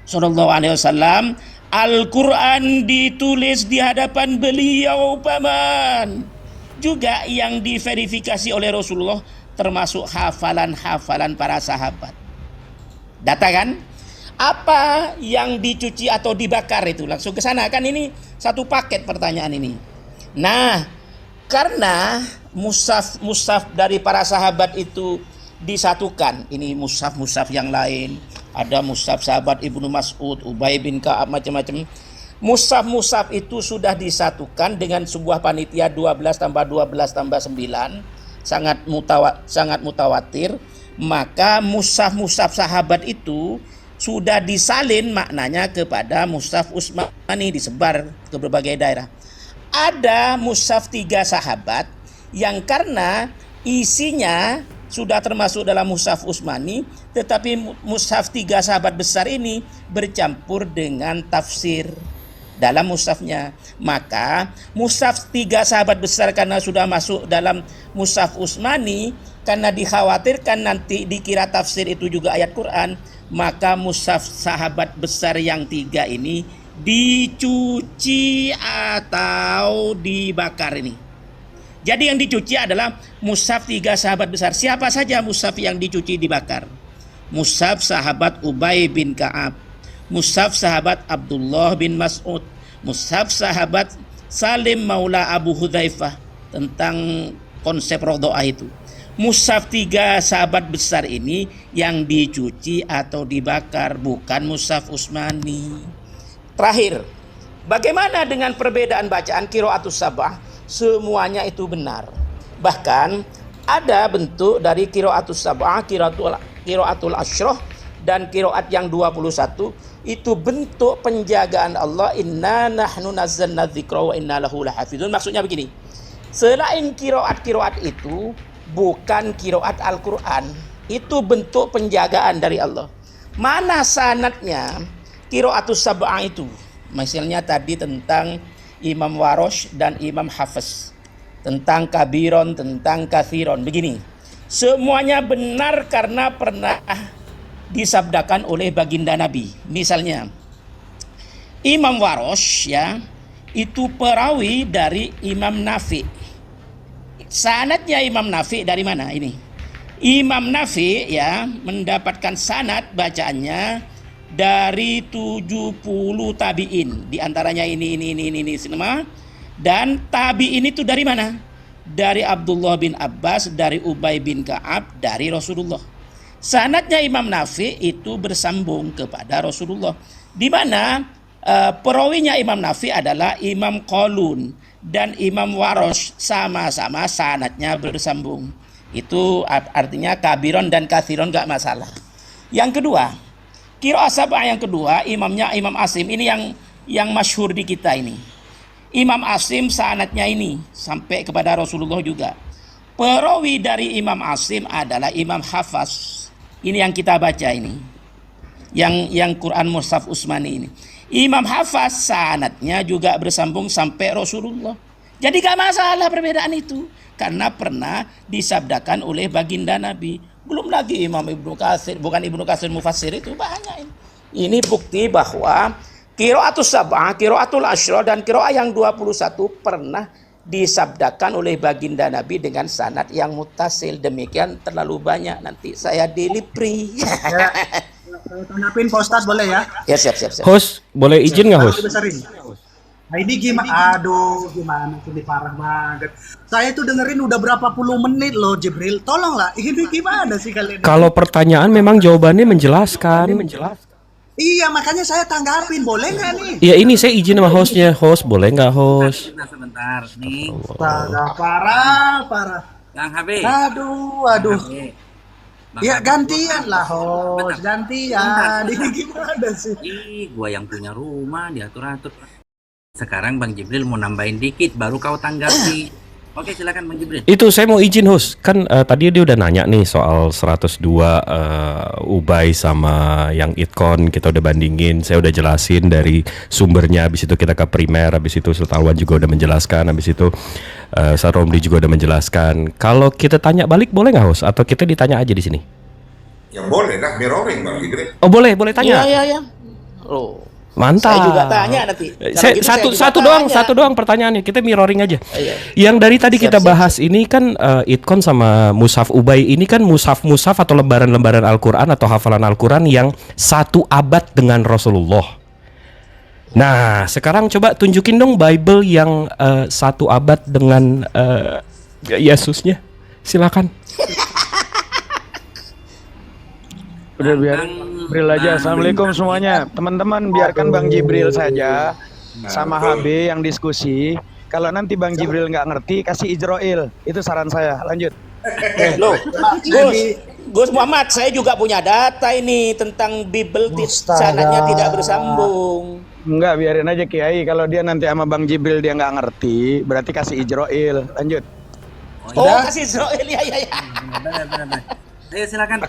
Sallallahu Alaihi Wasallam Al-Quran ditulis di hadapan beliau paman. Juga yang diverifikasi oleh Rasulullah termasuk hafalan-hafalan para sahabat. Data kan? Apa yang dicuci atau dibakar itu? Langsung ke sana kan, ini satu paket pertanyaan ini. Nah, karena mushaf dari para sahabat itu disatukan. Ini mushaf yang lain. Ada mushaf sahabat Ibnu Mas'ud, Ubay bin Ka'ab, macam-macam. Mushaf itu sudah disatukan dengan sebuah panitia 12 tambah 12 tambah 9. Sangat mutawatir. Maka mushaf sahabat itu sudah disalin maknanya kepada mushaf Utsmani, disebar ke berbagai daerah. Ada mushaf 3 sahabat yang karena isinya sudah termasuk dalam mushaf Utsmani, tetapi mushaf 3 sahabat besar ini bercampur dengan tafsir dalam mushafnya. Maka mushaf 3 sahabat besar karena sudah masuk dalam mushaf Utsmani, karena dikhawatirkan nanti dikira tafsir itu juga ayat Quran, maka mushaf sahabat besar yang 3 ini dicuci atau dibakar ini. Jadi yang dicuci adalah mushaf 3 sahabat besar. Siapa saja mushaf yang dicuci dibakar? Mushaf sahabat Ubay bin Ka'ab, mushaf sahabat Abdullah bin Mas'ud, mushaf sahabat Salim Maula Abu Hudzaifah tentang konsep rodoah itu. Mushaf 3 sahabat besar ini yang dicuci atau dibakar, bukan mushaf Utsmani. Terakhir, bagaimana dengan perbedaan bacaan qiraatus sab'ah? Semuanya itu benar. Bahkan ada bentuk dari qiraatus sab'ah, qiraatul asyrah dan qiraat yang 21 itu bentuk penjagaan Allah. Inna nahnu nazzalna dzikra wa inna lahu lahafizun. Maksudnya begini, selain qiraat itu bukan qiraat Al-Quran, itu bentuk penjagaan dari Allah. Mana sanadnya qiraatus sab'ah itu? Misalnya tadi tentang Imam Warosh dan Imam Hafiz, tentang kabiron, tentang kathiron. Begini, semuanya benar karena pernah disabdakan oleh baginda Nabi. Misalnya Imam Warosh ya, itu perawi dari Imam Nafi. Sanadnya Imam Nafi dari mana ini? Imam Nafi ya mendapatkan sanad bacaannya dari 70 tabi'in, di antaranya ini semua. Dan tabi'in itu dari mana? Dari Abdullah bin Abbas, dari Ubay bin Ka'ab, dari Rasulullah. Sanadnya Imam Nafi itu bersambung kepada Rasulullah, di mana perawinya Imam Nafi adalah Imam Qalun dan Imam Warosh, sama-sama sanadnya bersambung. Itu artinya kabiron dan kathiron gak masalah. Yang kedua, qiraat sab'ah yang kedua, imamnya Imam Asim. Ini yang masyhur di kita ini. Imam Asim sanadnya ini sampai kepada Rasulullah juga. Perawi dari Imam Asim adalah Imam Hafaz. Ini yang kita baca ini. Yang Quran Mushaf Utsmani ini. Imam Hafaz sanadnya juga bersambung sampai Rasulullah. Jadi gak masalah perbedaan itu, karena pernah disabdakan oleh baginda Nabi. Belum lagi Imam Ibnu Katsir, bukan Ibnu Katsir mufassir, itu banyak ini. Ini bukti bahwa qiraatus sab'ah, qiraatul asyrah dan qiraat yang 21 pernah disabdakan oleh baginda Nabi dengan sanad yang muttasil. Demikian terlalu banyak, nanti saya delipri. Ya, tanggapin Pak Ustadz boleh ya? Ya, siap. Host, boleh izin nggak host? Nah ini gimana? Aduh, gimana? Ini parah banget. Saya itu dengerin udah berapa puluh menit loh, Jibril. Tolonglah, ini gimana sih kalian? Kalau pertanyaan memang jawabannya menjelaskan. Iya, makanya saya tanggapin. Boleh nggak nih? Ya ini saya izin sama hostnya. Host, boleh nggak host? Sebentar, nih. Parah. Kang Habib. Aduh. Ya gantian lah host, gantian. Ini gimana sih? Gua yang punya rumah diatur-atur. Sekarang Bang Jibril mau nambahin dikit, baru kau tanggapi. Oke, silakan Bang Jibril. Itu saya mau izin host. Kan tadi dia udah nanya nih soal 102 Ubay sama yang Itcon, kita udah bandingin, saya udah jelasin dari sumbernya, habis itu kita ke primer, habis itu Sultan Wan juga udah menjelaskan, habis itu Ustaz Romli juga udah menjelaskan. Kalau kita tanya balik boleh nggak host? Atau kita ditanya aja di sini? Ya boleh lah, mirroring Bang Jibril. Oh boleh tanya. Iya. Oh. Mantap. Saya juga tanya nanti. Satu doang pertanyaannya. Kita mirroring aja. Iya. Yang dari tadi kita bahas ini kan Itcon sama Mushaf Ubay ini kan mushaf atau lembaran-lembaran Al-Qur'an atau hafalan Al-Qur'an yang 1 abad dengan Rasulullah. Nah, sekarang coba tunjukin dong Bible yang 1 abad dengan Yesusnya. Silakan. Udah biar Jibril aja. Assalamualaikum semuanya. Teman-teman biarkan Bang Jibril saja sama HB yang diskusi. Kalau nanti Bang Jibril nggak ngerti, kasih Ijroil. Itu saran saya. Lanjut. Loh, Gus Muhammad, saya juga punya data ini tentang Bible sanadnya tidak bersambung. Enggak, biarin aja Kiai. Kalau dia nanti sama Bang Jibril dia nggak ngerti, berarti kasih Ijroil. Lanjut. Oh, kasih Ijroil ya. Benar. Ayo silakan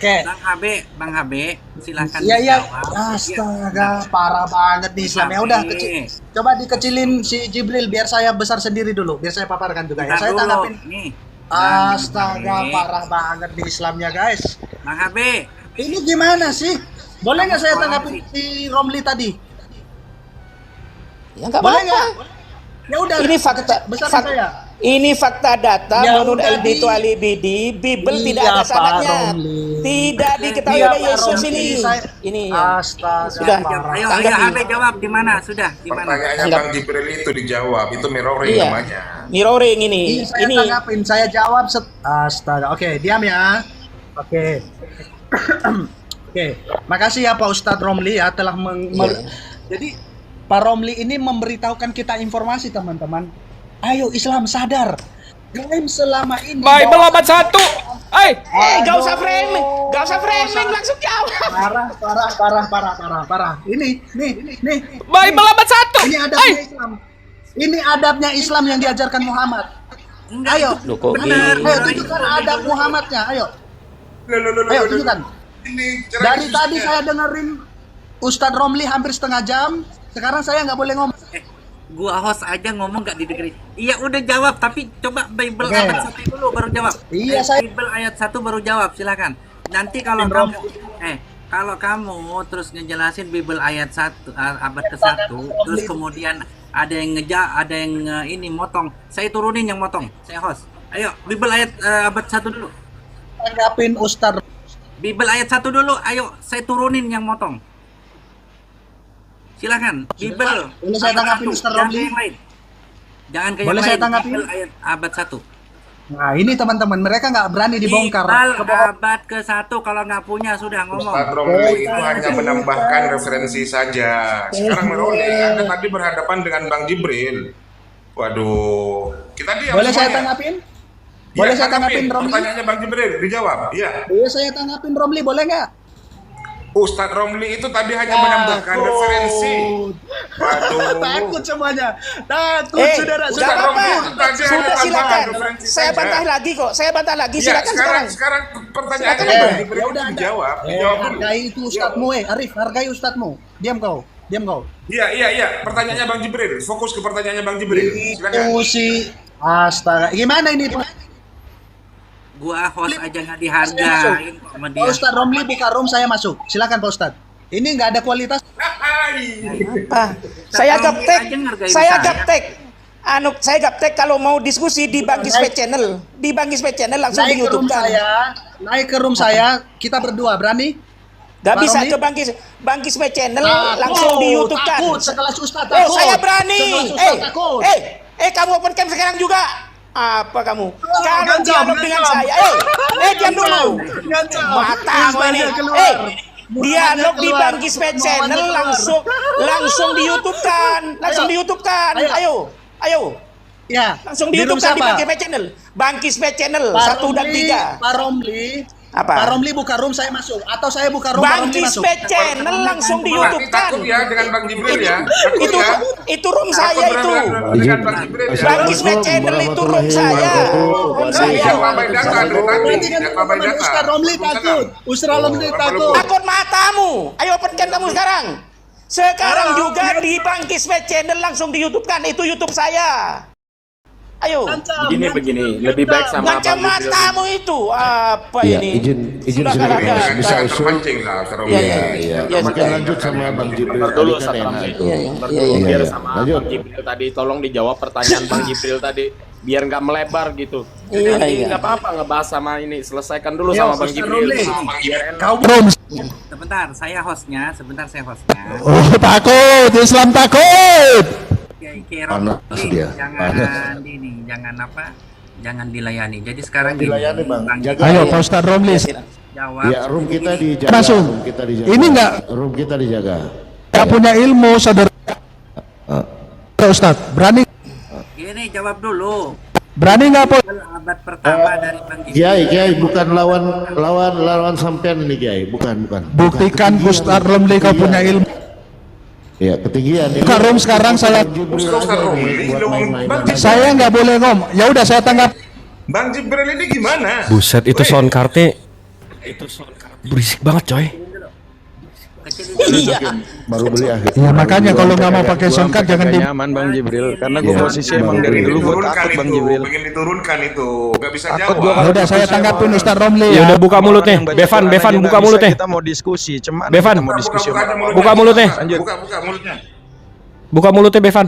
Bang HB, silakan. Iya. Astaga, parah banget nih Islam. Ya udah, coba dikecilin si Jibril biar saya besar sendiri dulu, biar saya paparkan juga ya. Saya tanggapin. Nih. Astaga, parah banget di Islamnya, guys. Bang HB, ini gimana sih? Boleh nggak saya tanggapin si Romli tadi? Ya nggak boleh apa-apa. Ya udah. Ini fakta. saya. Ini fakta data Ya menurut Al-Bito Al-Ibidi, Bible tidak ada sanadnya. Tidak diketahui oleh Yesus ini. Ini. Astaga. Sudah. Ayo HB jawab di mana? Sudah di mana? Pertanyaannya Bang Jibril itu dijawab, itu mirroring namanya. Mirroring ini. Saya tanggapin, saya jawab. Astaga. Oke, diam ya. Oke. Makasih ya Pak Ustadz Romli ya telah Jadi Pak Romli ini memberitahukan kita informasi teman-teman. Ayo Islam sadar. Klaim selama ini Bible abad 1. Gak usah framing, langsung jawab. Parah. Ini, nih. Bible abad 1. Ini adabnya Islam. Ini adabnya Islam yang diajarkan Muhammad. Ayo. Ayo tunjukkan adab Muhammadnya. Ayo tunjukkan. Dari tadi saya dengerin Ustadz Romli hampir setengah jam. Sekarang saya nggak boleh ngomong. Gua host aja ngomong nggak didengerin. Iya udah jawab, tapi coba Bible ayat 1 dulu baru jawab. Iya, Bible ayat 1 baru jawab, silakan. Nanti kalau kamu terus ngejelasin Bible ayat 1 abad ke-1, terus kemudian ada yang ini motong. Saya turunin yang motong. Saya host. Ayo, Bible ayat abad 1 dulu. Tanggapin Ustadz. Bible ayat 1 dulu. Ayo, saya turunin yang motong. Silakan, Bible. Boleh saya tanggapin Ustaz Romli? Jangan ke Boleh yang saya lain. tanggapin? Bible ayat abad 1. Nah ini teman-teman, mereka nggak berani dibongkar. Bible abad ke-1 kalau nggak punya sudah ngomong. Ustaz Romli itu hanya menambahkan referensi saja. Sekarang Romli, Anda tadi berhadapan dengan Bang Jibril. Waduh, kita diam. Boleh saya tanggapin? Boleh saya tanggapin Romli? Pertanyaannya Bang Jibril, dijawab. Iya. Boleh saya tanggapin Romli, boleh nggak? Ustadz Romli itu tadi hanya menambahkan referensi. Waduh. Takut semuanya. Takut saudara. Ustadz Romli itu tadi hanya silakan. referensi Saya bantah lagi kok. Silakan sekarang pertanyaannya Bang Jibril itu dijawab. Dijawab dulu. Hargai itu Ustadzmu, Arif. Hargai Ustadzmu. Diam kau. Iya. Pertanyaannya Bang Jibril. Fokus ke pertanyaannya Bang Jibril. Silakan. Astaga. Gimana ini? Gua host aja nggak dihargain kok sama dia. Pak Ustadz Romli buka room, saya masuk. Silakan Pak Ustadz. Ini nggak ada kualitas. Saya gaptek. Saya gaptek kalau mau diskusi di Bangkis Channel. Di Bangkis Channel langsung di YouTube kan. Naik ke room saya. Kita berdua berani? Gak bisa ke Bangkis Channel langsung di YouTube kan. Sekelas Ustadz takut. Saya berani. Kamu open cam sekarang juga. Apa kamu? Kalau dialog dengan saya, diam dulu. Matamu ini. Dialog di Bangkis Channel langsung di YouTube kan. Ayo. Ya. Langsung di YouTube kan di Bangkis Channel. Bangkis Channel 1 dan 3. Pak Romli, Apa? Pak Romli buka room saya masuk atau saya buka room Pak Romli Bangkis masuk. channel langsung di YouTube kan. Takut ya dengan Bang Jibril ya. Takut Itu ya. itu room saya itu. Dengan Bang Jibril ya. Bangkis channel itu room saya. Room saya. Jangan pakai data dulu tadi. Ini kan Jangan pakai teman-teman data. Ustaz Romli takut. Ustaz Romli takut. Takut matamu. Ayo pencet kamu sekarang. Sekarang juga di Bangkis channel langsung di YouTube kan. Itu YouTube saya. Ayo. Begini, lebih baik sama Macam Bang Jibril. matamu itu apa Iya, ini? izin sedikit Mas, bisa usul. Terpancing lah, Sarong. Iya. Mungkin lanjut sama Bang Jibril Dulu tadi kan Ustaz enak Ramli. itu. Biar Iya. sama Lanjut. Bang Jibril tadi, tolong dijawab pertanyaan Bang Jibril tadi, biar nggak melebar gitu. Iya, Jadi iya. nggak apa-apa ngebahas sama ini, selesaikan dulu Iya, sama Bang Ustaz Jibril. Ramli. Biar enak. Kau Sebentar, saya hostnya. Oh, takut, Islam takut. Kiai Panas Romli, dia. jangan ini, jangan apa? Jangan dilayani. Jadi sekarang gini, Dilayani, Bang. Jaga. Ayo Pak Ustaz Romli. jawab. Ya, room kita dijaga. Langsung. Room kita dijaga. Ini nggak room kita dijaga. punya ilmu saudara Ustaz. Gini, jawab dulu. Berani nggak Pak? Abad pertama dari Bang Jibril. Kiai bukan lawan sampean nih Kiai, bukan. Buktikan Ustaz Romli kau punya ilmu. Ya, ketinggian. Buka room sekarang saya. Saya nggak boleh ngomong. Ya udah saya tanggap. Bang Jibril ini gimana? Buset, itu sound card-nya berisik banget coy. Iya. Baru beli akhir. Ya makanya kalau nggak mau pakai sound card jangan di. nyaman Bang Jibril karena gue Iya. posisi emang dari dulu gue takut Bang Jibril. Pengen diturunkan itu, nggak bisa Takut jawab. gua Ya udah saya tanggapin Ustaz Romli Ya ya. udah buka mulutnya. Orang yang baca Bevan, Quran Bevan aja buka nggak bisa, mulutnya. Kita mau diskusi, cuman Bevan. kita mau diskusi. Buka aja mulutnya. Buka mulutnya. Lanjut. Buka mulutnya. Buka mulutnya Bevan.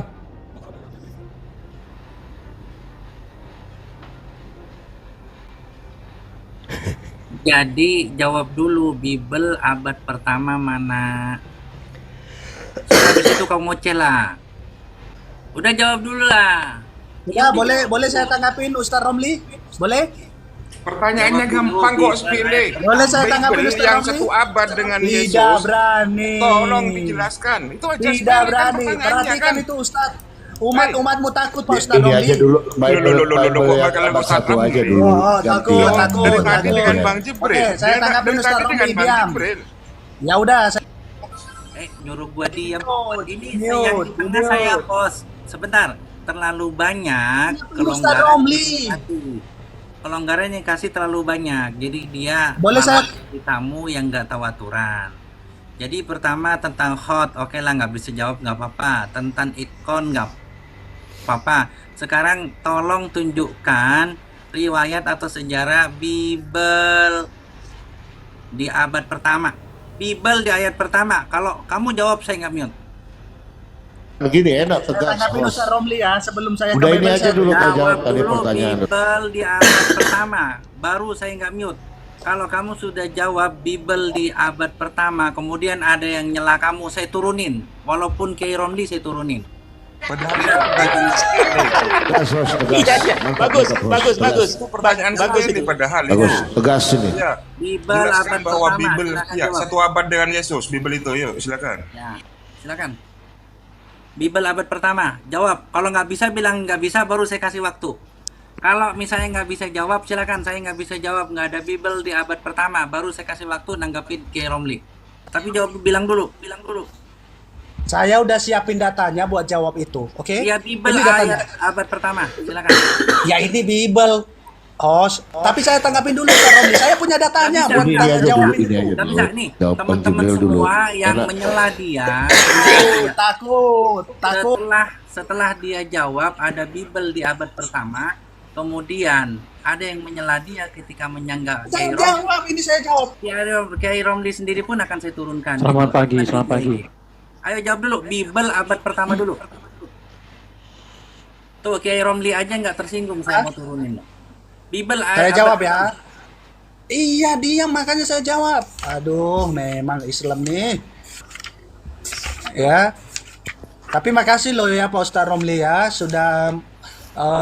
Jadi jawab dulu, Bible abad pertama mana? Habis itu kau ngoceh lah. Udah jawab dulu lah. Ya, boleh saya tanggapin Ustaz Romli? Boleh? Pertanyaannya gampang kok, sepele. Boleh saya tanggapin Bible Ustaz yang Romli? satu abad dengan Tidak Yesus. berani. Tolong dijelaskan. Itu aja Tidak sekali kan berani. pertanyaannya Perhatikan kan. itu Ustaz. Umatmu takut Pak Ustaz Ini Romli. aja dulu. Kok bakal Abad Ustaz satu aja Romli? dulu. Oh, takut. Dari tadi dengan Iya. Bang Jibril. Oke, saya Dia tanggapin dari Ustaz tadi Romli, dengan Bang diam. Jibril. Ya udah, saya Nyuruh gua diam. Ini mute, karena saya host. Sebentar, terlalu banyak Ustaz Romli. Kelonggaran yang kasih terlalu banyak. Jadi dia Boleh saya- malah tamu yang nggak tahu aturan. Jadi pertama tentang hot, oke lah nggak bisa jawab nggak apa-apa. Tentang ikon nggak apa-apa. Sekarang tolong tunjukkan riwayat atau sejarah Bible di abad pertama. Bible di ayat pertama. Kalau kamu jawab saya nggak mute. Begini enak saya tegas. tanggapin Bos. Ustaz Romli ya sebelum saya Udah ke ini Bible aja saya- dulu kau jawab Jawab tadi dulu pertanyaan. Bible di abad pertama. Baru saya nggak mute. Kalau kamu sudah jawab Bible di abad pertama, kemudian ada yang nyela kamu, saya turunin. Walaupun Kiai Romli saya turunin. Tegas, Bos, tegas. Iya, iya. Mantap, Bagus, mantap, Bos. bagus, Tegas. bagus. Itu pertanyaan Bagus saya ini itu. padahal Bagus, itu. tegas ini. Ya. Bible Jelaskan abad bahwa pertama. Bible Silakan ya jawab. satu abad dengan Yesus. Bible itu, yuk silakan. Ya, silakan. Bible abad pertama. Jawab. Kalau nggak bisa bilang nggak bisa, baru saya kasih waktu. Kalau misalnya nggak bisa jawab, silakan. Saya nggak bisa jawab, nggak ada Bible di abad pertama, baru saya kasih waktu nanggapin Kiai Romli. Tapi jawab, bilang dulu. Saya udah siapin datanya buat jawab itu. Oke? Ya Bible Ini datanya. ayat abad pertama. Silakan. Ya ini Bible. Tapi saya tanggapin dulu Ustaz Romli. Saya punya datanya Nggak buat bisa. Ini aja jawab dulu, itu. ini aja Nggak dulu. bisa nih. Jawab Bang Teman-teman Jibril dulu. semua yang Enak. menyela dia. Takut. Setelah dia jawab ada Bible di abad pertama, kemudian ada yang menyela dia ketika menyanggah Kiai Jangan Romli. jawab, ini saya jawab. Kiai Romli sendiri pun akan saya turunkan. Selamat pagi, selamat pagi. Ayo jawab dulu, Bible abad pertama dulu. Tuh Kiai Romli aja nggak tersinggung saya mau turunin. Bible Saya abad jawab pertama. ya. Iya, diam makanya saya jawab. Aduh, memang Islam nih. Ya. Tapi makasih loh ya Pak Ustaz Romli ya sudah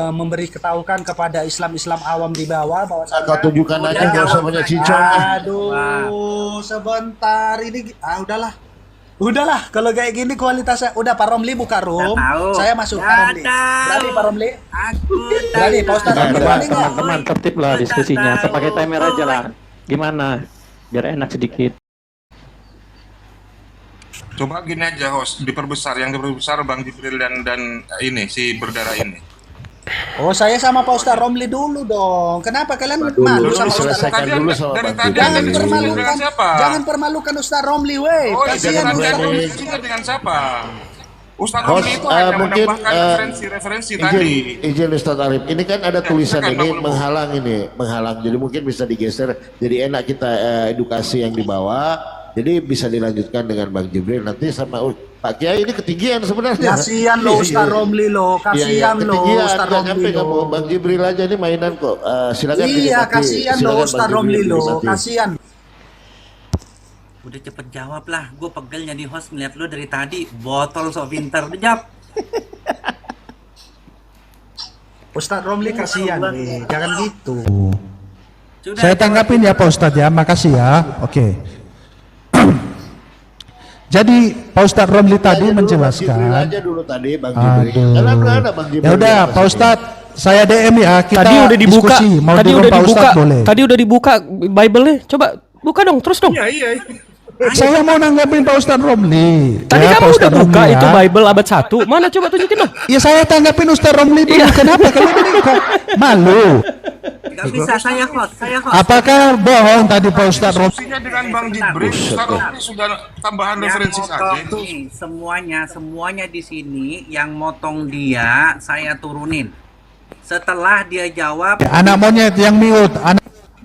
memberi ketahukan kepada Islam-Islam awam di bawah bahwa Kau tunjukkan aja nggak usah banyak cincong. Aduh, sebentar ini udahlah kalau kayak gini kualitasnya udah Pak Romli buka room, saya masuk Pak Romli. Berani Pak Romli? Berani Pak Ustaz Romli berani nggak? Teman-teman tertib lah diskusinya. Pakai timer aja lah. Gimana? Biar enak sedikit. Coba gini aja host, diperbesar, yang diperbesar Bang Jibril dan ini si berdarah ini. Oh, saya sama Pak Ustadz Romli dulu dong. Kenapa kalian malu sama Ustadz? Jangan permalukan, jangan permalukan Ustadz Romli, weh. Oh, Kasihan Ustadz Romli. dengan siapa? Ustadz Host, Romli itu hanya mungkin menambahkan referensi tadi. izin Ustadz Arif. Ini kan ada tulisan ini menghalang. Jadi mungkin bisa digeser. Jadi enak kita edukasi yang dibawa. Jadi bisa dilanjutkan dengan Bang Jibril nanti sama Pak Kiai. Ini ketinggian sebenarnya. Kasihan lo Ustadz Romli lo, kasihan lo Ustadz Romli lo. Bang Jibril aja ini mainan kok. Silakan. Iya, kasihan lo Ustadz Romli lo, kasihan. Udah cepet jawab lah, gue pegel jadi host ngeliat lo dari tadi. Botol sok pinter, udah jawab. Ustadz Romli kasihan nih, jangan gitu. Saya tanggapin ya Pak Ustadz ya, makasih ya. Oke. Jadi Pak Ustadz Romli tadi menjelaskan. Aja dulu tadi Bang Jibril. Karena ada Bang Jibril. Ya udah Pak Ustadz, saya DM ya. Kita tadi udah dibuka. diskusi. Mau Tadi direm udah Pak dibuka. Ustadz boleh. Tadi udah dibuka Bible-nya. Coba buka dong, terus dong. Iya. Saya mau nanggapin Pak Ustadz Romli. Tadi ya, kamu Pak udah Ustadz buka Romli, itu ya. Bible abad 1. Mana coba tunjukin dong. Ya saya tanggapin Ustadz Romli dulu. Kenapa kalian ini kok malu? Gak bisa, saya host. Apakah bohong tadi Pak Ustadz Romli? Diskusinya dengan Bang Jibril, Ustadz Romli sudah tambahan referensi saja itu. Nih, semuanya di sini yang motong dia saya turunin. Setelah dia jawab, Anak monyet yang mute.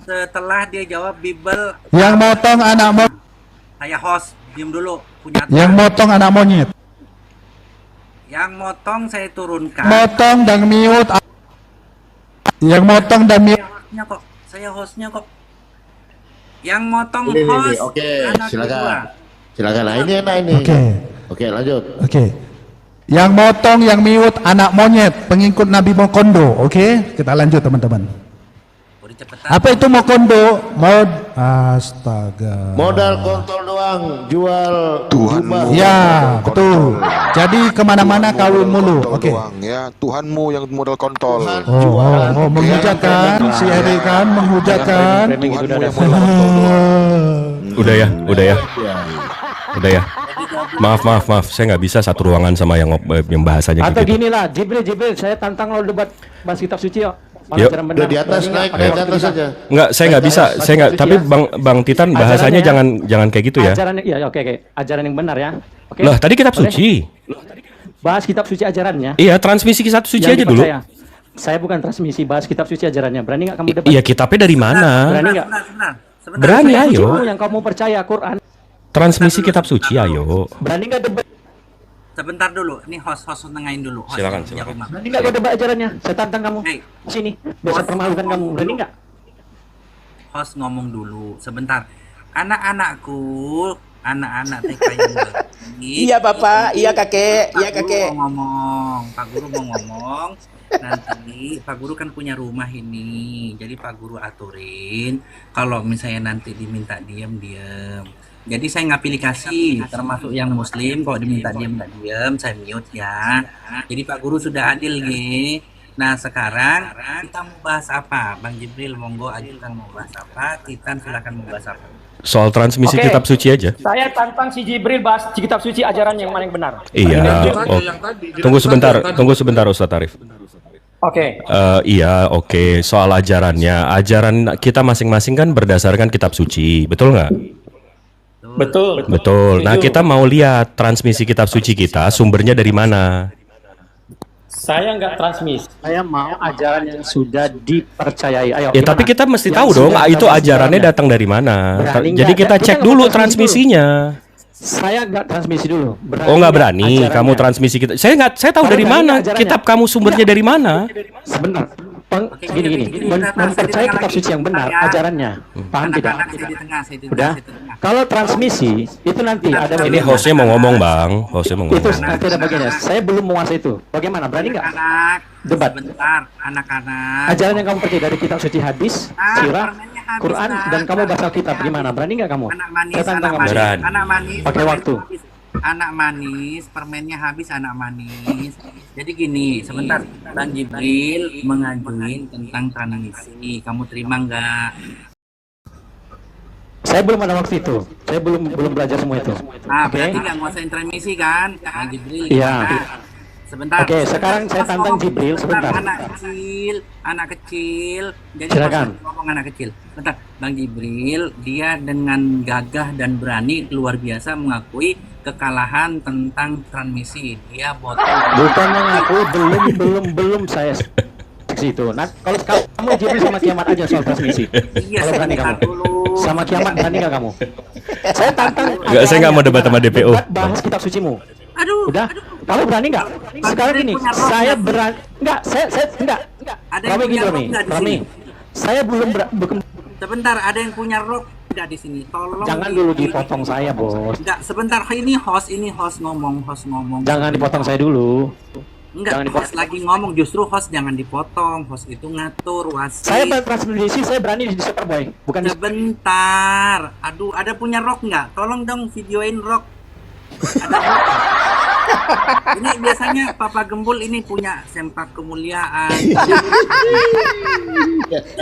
setelah dia jawab Bible, Yang motong anak monyet. saya host, diem dulu, punya Yang motong anak monyet. yang motong saya turunkan. Motong dan mute. Yang motong dan mute. Hostnya kok, saya hostnya kok. Yang motong Ini, host, oke, anak silakan. kedua. Silakan. Nah, ini enak ini. Oke, lanjut. Oke. Yang motong, yang mute anak monyet, pengikut Nabi Mokondo. Oke, kita lanjut teman-teman. Apa itu Mokondo? Astaga. Modal kontol doang, jual Tuhan. Ya, betul. Jadi kemana-mana kawin mulu. Oke. Ya, Tuhanmu yang modal kontol. Oh, menghujat kan? Si Eri kan menghujat kan? Udah ya. Maaf. Saya nggak bisa satu ruangan sama yang bahasanya Atau gitu. gini lah, Jibril, saya tantang lo debat bahas kitab suci yuk. Yuk. Udah di atas, naik di atas saja. Enggak, saya nggak bisa. Saya nggak. Tapi Bang Titan bahasanya jangan kayak gitu ya. Ajarannya, iya, oke. Ajaran yang benar ya. Oke. Lah, tadi kitab suci. Bahas kitab suci ajarannya. Iya, transmisi kitab suci aja dulu. Saya bukan transmisi, bahas kitab suci ajarannya. Berani nggak kamu debat? Iya, kitabnya dari mana? Berani nggak? Berani, ayo. Yang kamu percaya Quran. Transmisi kitab suci, ayo. Berani nggak debat? Sebentar dulu, ini host nengahin dulu. Host Silakan. Berani nggak kau debat ajarannya? Saya tantang kamu. Sini, biasa permalukan kamu. Berani nggak? Host ngomong dulu, sebentar. Anak-anakku, anak-anak TK yang baru. Iya Bapak, iya Kakek, iya Kakek. Pak Guru mau ngomong. Nanti Pak Guru kan punya rumah ini, jadi Pak Guru aturin. Kalau misalnya nanti diminta diam. Jadi saya nggak pilih kasih, termasuk yang Muslim. Kalau diminta diam nggak diam, saya mute ya. Jadi Pak Guru sudah adil nih. Nah sekarang kita mau bahas apa? Bang Jibril monggo ajukan mau bahas apa? Titan silakan mau bahas apa? Soal transmisi Oke. kitab suci aja. Saya tantang si Jibril bahas kitab suci ajaran yang mana yang benar. Iya. Tunggu sebentar Ustadz Arif. Oke. Iya, oke. Soal ajarannya, ajaran kita masing-masing kan berdasarkan kitab suci, betul nggak? Betul. Nah, kita mau lihat transmisi kitab suci kita, sumbernya dari mana? Saya nggak transmisi. Saya mau ajaran yang sudah dipercayai. Ayo. Ya, tapi kita mesti tahu dong, itu ajarannya datang dari mana. Jadi kita cek dulu transmisinya. Saya nggak transmisi dulu. Oh, nggak berani kamu transmisi kita. Saya tahu dari mana. Kitab kamu sumbernya dari mana? Sebentar. Gini. Mempercayai kitab suci yang benar, ajarannya. Paham tidak? Udah. Kalau transmisi itu nanti ada. Ini hostnya mau ngomong, Bang. Hostnya mau Itu ngomong. nanti ada bagiannya. Saya belum menguasai itu. Bagaimana? Berani nggak? Debat. Sebentar, anak-anak. Ajaran yang kamu percaya dari kitab suci, hadis, sirah, Quran, dan kamu baca kitab gimana? Berani nggak kamu? Saya tantang kamu. Anak manis. Pakai waktu. Anak manis, permennya habis anak manis. Jadi gini, sebentar, Bang Jibril mengajuin tentang transmisi. Kamu terima nggak? Saya belum ada waktu itu. Saya belum belajar semua itu. Berarti nggak nguasain transmisi kan? Bang Jibril. Iya. Sebentar. Oke, sekarang saya tantang Jibril sebentar. Anak kecil. Jadi Silakan. ngomong anak kecil. Bentar, Bang Jibril, dia dengan gagah dan berani luar biasa mengakui kekalahan tentang transmisi. Dia botol. Bukan mengakui, belum saya situ. Nah, kalau kamu Jibril sama Kiamat aja soal transmisi. Iya, kalau berani kamu. Sama Kiamat berani nggak kamu? Saya tantang. Enggak, saya nggak mau debat sama DPO. Bahas kitab sucimu. Aduh. Udah. Kamu berani nggak? Sekarang gini, saya berani. Enggak, saya enggak. Rami gini, Rami. Saya belum Sebentar, ada yang punya rok enggak di sini? Tolong. Jangan dulu dipotong saya, Bos. Enggak, sebentar. Ini host ngomong. Jangan dipotong saya dulu. Enggak, host lagi ngomong, justru host jangan dipotong. Host itu ngatur wasit. Saya transmisi, saya berani di Superboy, bukan sebentar. Aduh, ada punya rok nggak? Tolong dong videoin rok. Ada rok. Ini biasanya Papa Gembul ini punya sempak kemuliaan.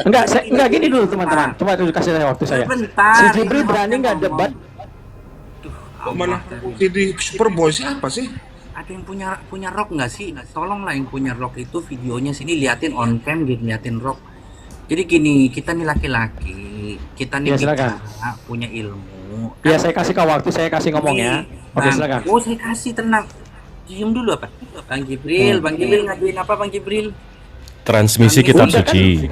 Enggak gini dulu teman-teman. Coba dulu kasih saya waktu saya. Sebentar. Si Jibril berani nggak debat? Mana di Superboy siapa sih? Ada yang punya rok nggak sih? Tolonglah yang punya rok itu videonya sini liatin on cam gitu, liatin rok. Jadi gini, kita nih laki-laki, kita nih silakan. Punya ilmu. Iya, saya kasih kau waktu, saya kasih ngomong ya. Oke, silakan. Oh, saya kasih, tenang. Diem dulu apa? Bang Jibril ngajuin apa Bang Jibril? Transmisi kitab suci.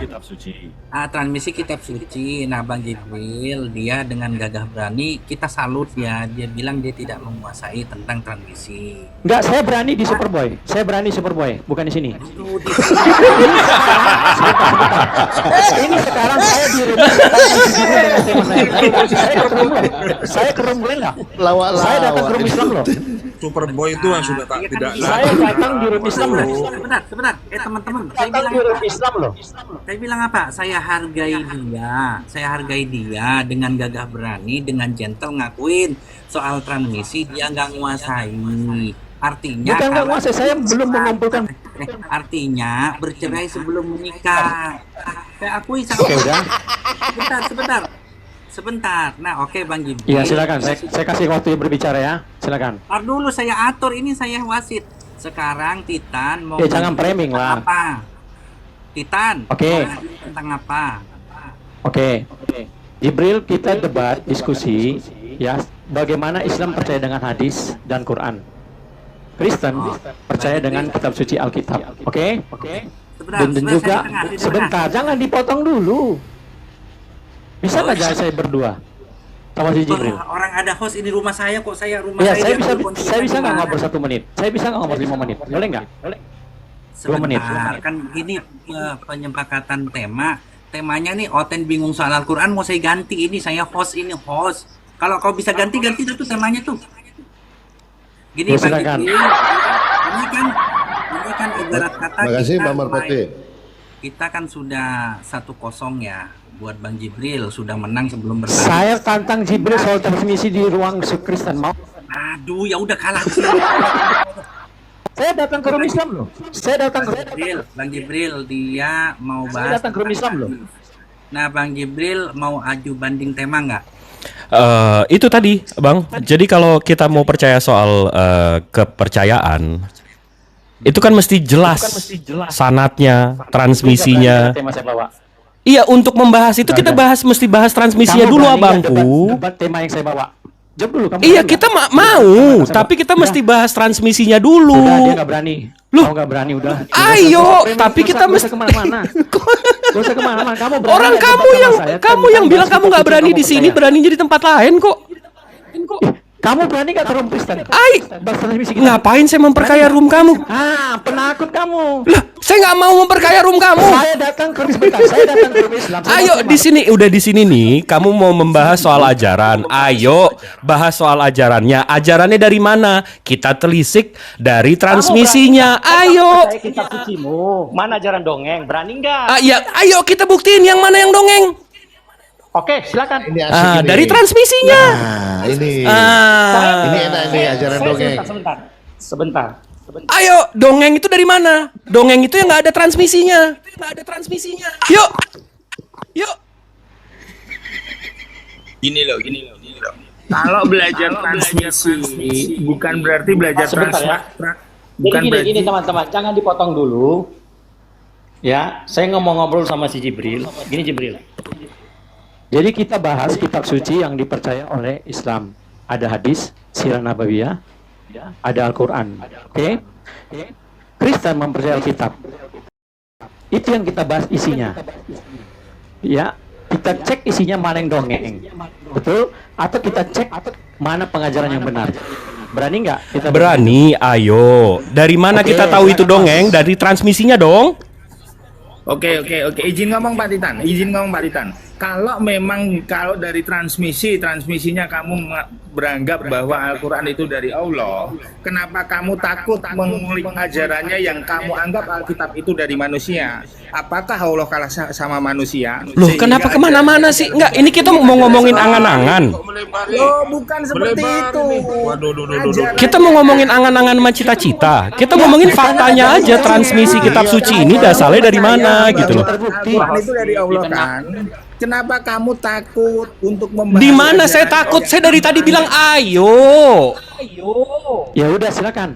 Transmisi kitab suci. Nah, Bang Jibril dia dengan gagah berani, kita salut ya. Dia bilang dia tidak menguasai tentang transmisi. Enggak, saya berani di Superboy. Saya berani Superboy, bukan di sini. Ini sekarang saya di rumah dengan tema saya. Saya ke room boleh nggak? Saya datang ke room Islam loh. Superboy itu yang sudah tidak. Saya datang di room Islam loh. Sebentar. Teman-teman, saya bilang Islam loh. Saya bilang apa? Saya hargai dia dengan gagah berani, dengan gentle ngakuin soal transmisi dia nggak nguasai. Artinya bukan nggak nguasai, saya belum mengumpulkan. Artinya bercerai sebelum menikah. Saya akui sama. Oke, udah. Sebentar. Nah, oke Bang Jibril. Iya, silakan. Saya kasih waktu berbicara ya. Silakan. Ntar dulu saya atur, ini saya wasit. Sekarang Titan mau jangan framing lah. Apa? Titan. Oke. Tentang apa? Oke. Jibril, kita debat, diskusi ya, bagaimana Islam percaya dengan hadis dan Quran. Kristen percaya dengan kitab suci Alkitab. Oke? Dan juga sebentar, jangan dipotong dulu. Bisa nggak saya berdua sama si Jibril? Orang ada host ini rumah saya kok, saya saya bisa nggak ngobrol 1 menit? Saya bisa nggak ngobrol 5 menit? Boleh nggak? 2 menit. Kan gini penyepakatan temanya nih Oten bingung soal Al-Quran, mau saya ganti, ini saya host. Kalau kau bisa ganti itu temanya tuh. Gini ya, silakan. Ini kan ibarat kata. Makasih Bang Marpati. Kita kan sudah 1-0 ya. Buat Bang Jibril sudah menang sebelum bertanding. Saya tantang Jibril soal transmisi di ruang Kristen, mau? Aduh, ya udah kalah sih. Saya datang ke room Islam loh. Bang Jibril dia mau bahas. Saya datang ke room Islam loh. Nah, Bang Jibril mau aju banding tema nggak? Itu tadi, Bang. Jadi kalau kita mau percaya soal kepercayaan, itu kan mesti jelas sanatnya, transmisinya. Tema saya bawa. Iya, untuk membahas itu kita mesti bahas transmisinya dulu, abangku. Debat tema yang saya bawa. Jawab dulu kamu. Iya, kita mau, tapi kita mesti bahas transmisinya dulu. Udah, dia nggak berani. Kamu nggak berani udah. Ayo, tapi kita mesti kemana-mana. Gak usah kemana-mana. Orang kamu yang bilang kamu nggak berani di sini, beraninya di tempat lain kok. Kamu berani gak ke room Kristen? Ngapain saya memperkaya room kamu? Penakut kamu. Lah, saya nggak mau memperkaya room kamu. Saya datang ke room Islam. Ayo di sini nih, kamu mau membahas soal ajaran. Ayo bahas soal ajarannya. Ajarannya dari mana? Kita telisik dari transmisinya. Ayo. Kitab sucimu. Mana ajaran dongeng? Berani nggak? Ayo kita buktiin yang mana yang dongeng. Oke, silakan. Dari transmisinya. Ini enak ini ajaran dongeng. Sebentar. Ayo, dongeng itu dari mana? Dongeng itu yang nggak ada transmisinya. Yuk. Gini loh. Kalau belajar transmisi bukan berarti belajar Sebentar ya. Jadi gini teman-teman, jangan dipotong dulu. Ya, saya ngobrol sama si Jibril. Gini Jibril. Jadi kita bahas kitab suci yang dipercaya oleh Islam. Ada hadis, sirah nabawiyah, ada Al-Quran. Oke? Kristen mempercayai Alkitab. Itu yang kita bahas isinya. Ya, kita cek isinya mana yang dongeng. Betul? Atau kita cek mana pengajaran yang benar. Berani nggak? Kita Berani, ayo. Dari mana kita tahu itu dongeng? Dari transmisinya dong. Oke. Izin ngomong Pak Titan. Kalau dari transmisinya kamu beranggap bahwa Al-Quran itu dari Allah, kenapa kamu takut mengulik ajarannya yang kamu anggap Alkitab itu dari manusia? Apakah Allah kalah sama manusia? Loh, kenapa kemana-mana sih? Enggak, ini kita mau ngomongin angan-angan. Loh, bukan seperti itu. Kita mau ngomongin angan-angan sama cita-cita. Kita ngomongin faktanya aja, transmisi kitab suci ini dasarnya dari mana gitu loh. Al-Quran itu dari Allah kan? Kenapa kamu takut untuk membahas? Di mana saya takut? Saya dari tadi bilang ayo. Ya udah silakan.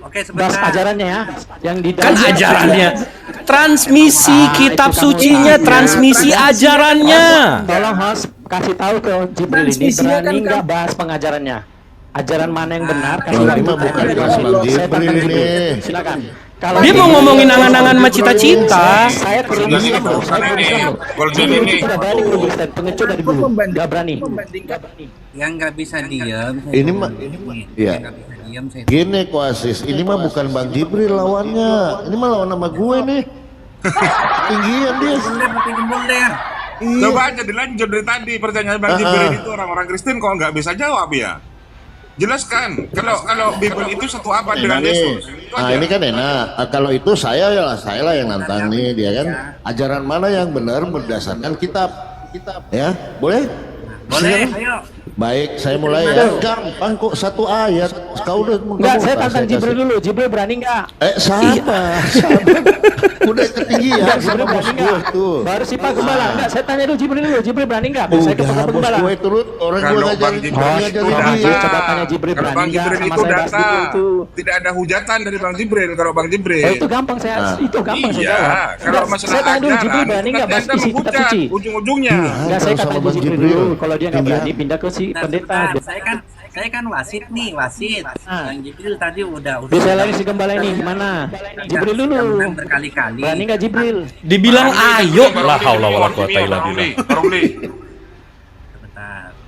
Oke, Bahas ajarannya ya. Yang di Kan ajarannya. Transmisi kitab sucinya, transmisi ajarannya. Tolong host kasih tahu ke Jibril ini berani nggak bahas pengajarannya. Ajaran mana yang benar? Kasih Ini mah bukan kelas Bang Jibril ini. Silakan. Dia mau ngomongin angan-angan sama cita-cita. Saya Golden ini. pengecut dari dulu. Nggak berani. Yang nggak bisa diam. Ini mah, iya. Gini Koasis, ini mah bukan Bang Jibril lawannya. Ini mah lawan nama gue nih. Tinggian dia. Coba aja dilanjut dari tadi pertanyaan Bang Jibril itu orang-orang Kristen kok nggak bisa jawab ya? Jelaskan. Kalau Bible itu satu apa dengan Yesus? Ini kan enak. Kalau itu saya lah yang nantang nih dia kan. Ajaran mana yang benar berdasarkan kitab? Ya, boleh? Boleh, ayo. Baik, saya mulai ya. Gampang kok, satu ayat. Kau udah Enggak, saya tantang Jibril dulu. Jibril berani nggak? Sama. Udah ketinggian sama bos gue tuh. Baru si Pak Gembala. Enggak, saya tanya dulu Jibril dulu. Jibril berani nggak? Saya ke Pak Bos Gembala. gue turut orang gue ngajarin Coba tanya Jibril Kalau berani Bang nggak Jibril sama itu saya bahas data, itu. tidak ada hujatan dari Bang Jibril. Kalau Bang Jibril Itu gampang saya iya, jawab. kalau masalah saya tanya dulu ajaran, Jibril berani nggak bahas isi kitab suci? Ujung-ujungnya. Enggak, saya kata Jibril dulu. Kalau dia nggak berani pindah ke si pendeta. Saya kan wasit nih, wasit. Bang Jibril tadi udah. Saya lagi si Gembala ini gimana? Jibril dulu. Berkali-kali. Berani nggak Jibril? Dibilang ayo. La haula wala quwata illa billah.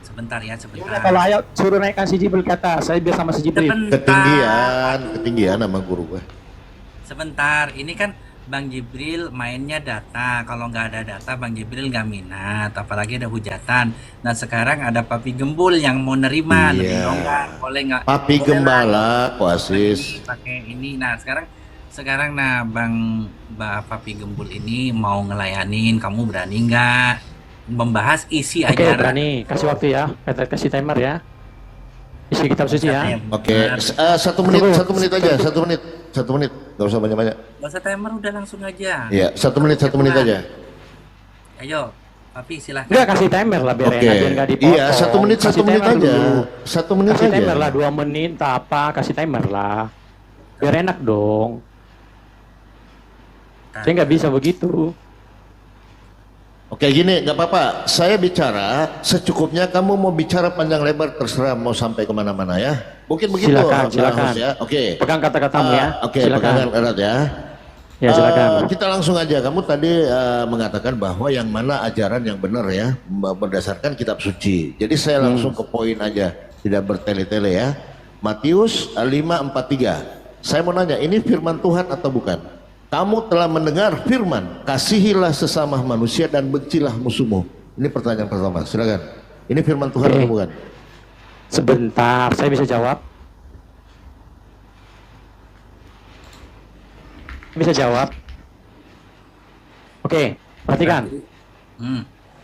Sebentar ya. Kalau ayo suruh naikkan si Jibril kata, saya biar sama si Jibril. Ketinggian sama guru gue. Sebentar, ini kan Bang Jibril mainnya data. Kalau nggak ada data, Bang Jibril nggak minat. Apalagi ada hujatan. Nah sekarang ada Papi Gembul yang mau nerima. Boleh nggak? Papi Gembala, Koasis. Pakai ini. Nah sekarang nah Papi Gembul ini mau ngelayanin. Kamu berani nggak membahas isi ajaran? Oke, berani. Kasih waktu ya. Kasih timer ya. Isi kitab suci ya. Oke, 1 menit aja. 1 menit. Gak usah banyak-banyak. Gak usah timer, udah langsung aja. Iya, 1 menit aja. Ayo, Papi silahkan. Enggak, kasih timer lah biar enak, biar nggak dipotong. Iya, 1 menit aja. 1 menit kasih aja. timer lah, 2 menit, tak apa, kasih timer lah. Biar enak dong. Saya nggak bisa begitu. Oke, gini, nggak apa-apa. Saya bicara secukupnya. Kamu mau bicara panjang lebar terserah, mau sampai kemana-mana ya. Mungkin begitu. Silakan. Ya. Oke. Pegang kata-katamu ya. Oke, pegangan erat ya. Ya silakan. Kita langsung aja. Kamu tadi mengatakan bahwa yang mana ajaran yang benar ya, berdasarkan kitab suci. Jadi saya langsung ke poin aja, tidak bertele-tele ya. Matius 5:43. Saya mau nanya, ini firman Tuhan atau bukan? Kamu telah mendengar firman, kasihilah sesama manusia dan bencilah musuhmu. Ini pertanyaan pertama, silakan. Ini firman Tuhan atau bukan? Sebentar, saya bisa jawab. Bisa jawab. Oke, perhatikan.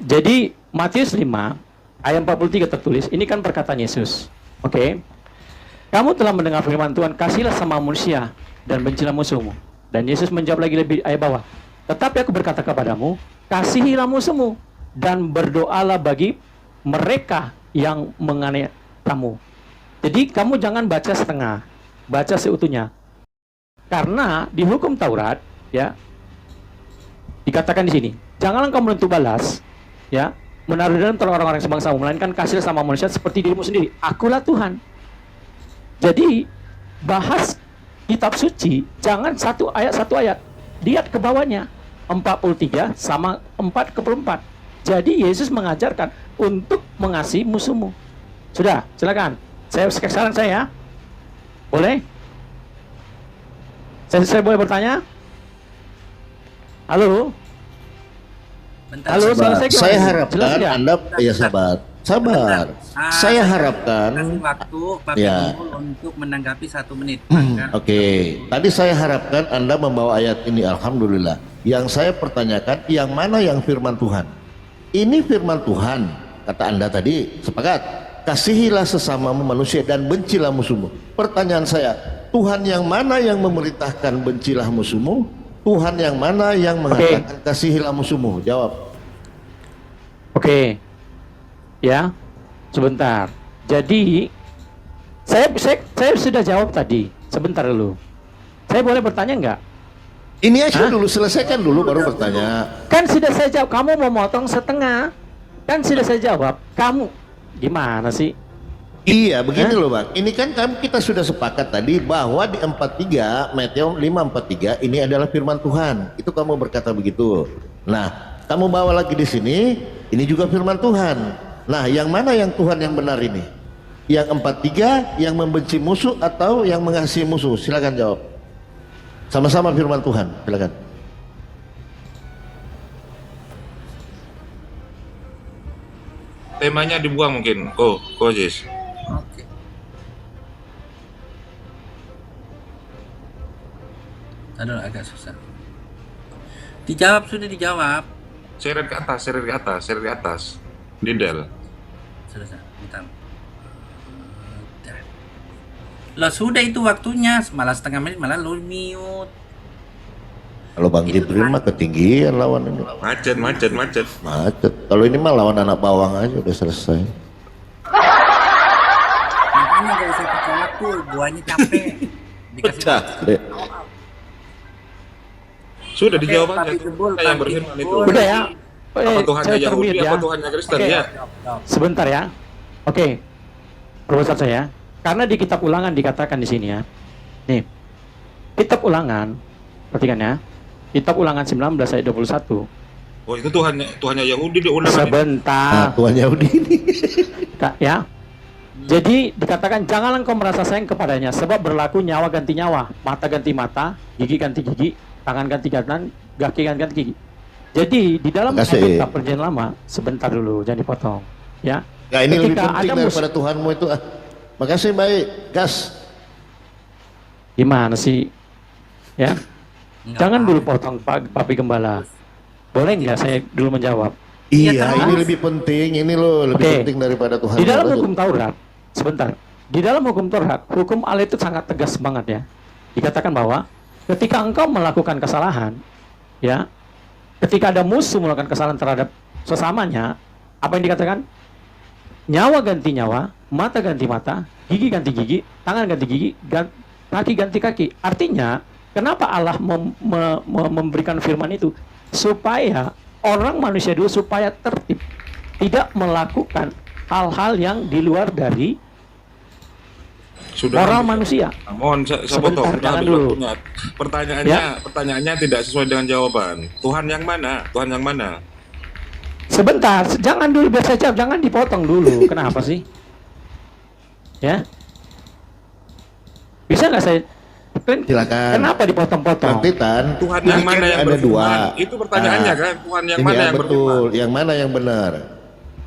Jadi Matius 5 ayat 43 tertulis, ini kan perkataan Yesus. Oke. Kamu telah mendengar firman Tuhan, kasihilah sama manusia dan bencilah musuhmu. Dan Yesus menjawab lagi lebih ayat bawah. Tetapi aku berkata kepadamu, kasihilah musuhmu dan berdoalah bagi mereka yang menganiaya kamu. Jadi kamu jangan baca setengah, baca seutuhnya. Karena di hukum Taurat, ya, dikatakan di sini, janganlah kamu menuntut balas, ya, menaruh dalam orang-orang sebangsamu, melainkan kasih sama manusia seperti dirimu sendiri. Akulah Tuhan. Jadi bahas kitab suci, jangan satu ayat. Lihat ke bawahnya, 43 sama 44. Jadi Yesus mengajarkan untuk mengasihi musuhmu. Sudah, silakan. Sekarang saya, boleh? Saya boleh bertanya? Halo? Bentar, Halo, Saya harapkan Anda ya sabar. Saya harapkan kasih waktu Pak ya. Gembul untuk menanggapi 1 menit. Oke, tadi saya harapkan Anda membawa ayat ini, alhamdulillah. Yang saya pertanyakan, yang mana yang firman Tuhan? Ini firman Tuhan, kata Anda tadi, sepakat. Kasihilah sesamamu manusia dan bencilah musuhmu. Pertanyaan saya, Tuhan yang mana yang memerintahkan bencilah musuhmu? Tuhan yang mana yang mengatakan kasihilah musuhmu? Jawab. Oke. Ya, sebentar. Jadi saya sudah jawab tadi. Sebentar dulu. Saya boleh bertanya nggak? Ini aja dulu, selesaikan dulu baru bertanya. Kan sudah saya jawab. Kamu mau motong setengah. Kan sudah saya jawab. Kamu gimana sih? Iya, begini loh Bang. Ini kan kita sudah sepakat tadi bahwa di 43, Matius 5:43 ini adalah firman Tuhan. Itu kamu berkata begitu. Nah, kamu bawa lagi di sini, ini juga firman Tuhan. Nah, yang mana yang Tuhan yang benar ini? Yang 43 yang membenci musuh atau yang mengasihi musuh? Silakan jawab. Sama-sama firman Tuhan, silakan. Temanya dibuang mungkin. Jis. Oke. Aduh, agak susah. Sudah dijawab. Seret ke atas. Didel. Sudah, bentar. Lah sudah itu waktunya, malah setengah menit malah lu mute. Kalau Bang Jibril mah ketinggian lawan ini. Macet. Kalau ini mah lawan anak bawang aja udah selesai. Makanya gak usah pakai waktu, guanya capek. Dikasih Sudah dijawab aja. Yang berfirman itu. Udah ya. Apa Tuhannya Yahudi, ya. apa Tuhannya Kristen ya? Sebentar ya. Oke. Profesor saya. Karena di kitab Ulangan dikatakan di sini ya. Nih. Kitab Ulangan, perhatikan ya. Kitab Ulangan 19 ayat 21. Oh, itu Tuhannya Yahudi di Ulangan. Sebentar. Tuhan Yahudi ini. Ya. Jadi dikatakan janganlah engkau merasa sayang kepadanya, sebab berlaku nyawa ganti nyawa, mata ganti mata, gigi ganti gigi, tangan ganti tangan, kaki ganti gigi. Jadi di dalam kitab Perjanjian Lama, sebentar dulu, jangan dipotong, ya. Ya ini lebih penting daripada Tuhanmu itu. Makasih, baik, gas. Gimana sih, ya? Jangan dulu potong Papi Gembala. Boleh nggak saya dulu menjawab? Iya, ini lebih penting, ini loh lebih penting daripada Tuhan. Di dalam hukum Taurat, sebentar. Di dalam hukum Taurat, hukum Allah itu sangat tegas banget ya. Dikatakan bahwa ketika engkau melakukan kesalahan, ya. Ketika ada musuh melakukan kesalahan terhadap sesamanya, apa yang dikatakan? Nyawa ganti nyawa, mata ganti mata, gigi ganti gigi, tangan ganti gigi, kaki ganti kaki. Artinya, kenapa Allah memberikan firman itu? Supaya orang manusia dulu supaya tertib, tidak melakukan hal-hal yang di luar dari moral manusia. Mohon saya potong. Dulu. Pertanyaannya tidak sesuai dengan jawaban. Tuhan yang mana? Sebentar, jangan dulu biar saya jawab, jangan dipotong dulu. Kenapa sih? Ya, bisa nggak saya? Silakan. Kenapa dipotong-potong? Tuhan yang mana yang ada dua. Itu pertanyaannya kan. Tuhan yang mana yang betul? Yang mana yang benar?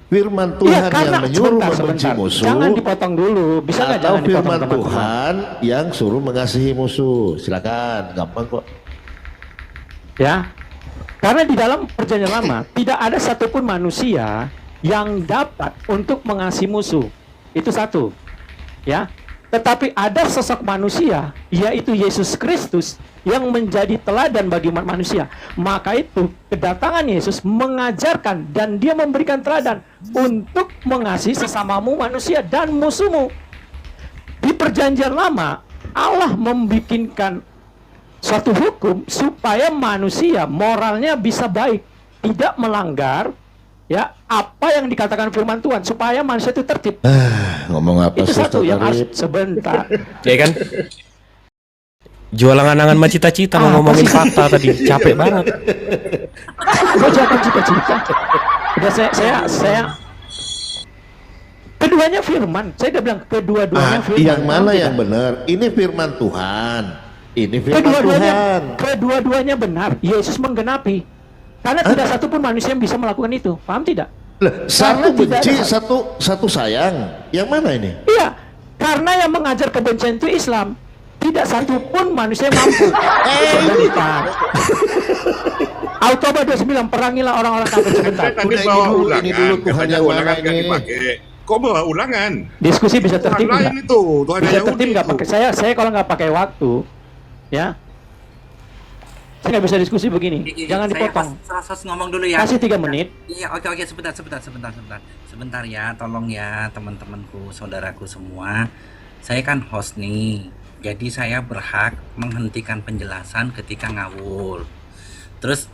Firman Tuhan yang menyuruh membenci musuh. Jangan dipotong dulu. Bisa nggak jangan dipotong? Firman Tuhan yang suruh mengasihi musuh. Silakan, gampang kok. Ya, karena di dalam Perjanjian Lama tidak ada satupun manusia yang dapat untuk mengasihi musuh. Itu satu. Ya. Tetapi ada sosok manusia, yaitu Yesus Kristus, yang menjadi teladan bagi umat manusia. Maka itu kedatangan Yesus mengajarkan dan dia memberikan teladan untuk mengasihi sesamamu manusia dan musuhmu. Di perjanjian lama, Allah membikinkan suatu hukum supaya manusia moralnya bisa baik, tidak melanggar ya apa yang dikatakan firman Tuhan, supaya manusia itu tertib. Ngomong apa itu sih, satu Ustaz yang harus Arif? Ya sebentar. kan? Jual angan-angan sama cita-cita mau ngomongin fakta tadi, capek banget. Gue jangan cita-cita. Udah saya keduanya firman. Saya udah bilang kedua-duanya firman. Yang mana yang benar? Ini firman Tuhan. Ini firman Kedua-duanya, Tuhan. kedua-duanya benar. Yesus menggenapi. Karena tidak satu pun manusia yang bisa melakukan itu. Paham tidak? Satu Karena tidak benci, ada- satu sayang. Yang mana ini? Iya, karena yang mengajar kebencian itu Islam. Tidak satu pun manusia yang mampu. Sebentar. Al-Taubah 29, perangilah orang-orang kafir sebentar. Tadi Udah, bawa ini dulu, ulangan, ini dulu Tuhan katanya yang ulangan mana nggak ini? dipakai. Kok bawa ulangan? Diskusi bisa Tuhan tertib lain nggak? itu, Tuhan Bisa Yahudi tertib nggak itu. pakai saya kalau nggak pakai waktu, ya. Saya nggak bisa diskusi begini. Jangan dipotong. Saya ngomong dulu ya. Kasih 3 menit. Iya, oke, sebentar ya, tolong ya teman-temanku, saudaraku semua. Saya kan host nih, jadi saya berhak menghentikan penjelasan ketika ngawur. Terus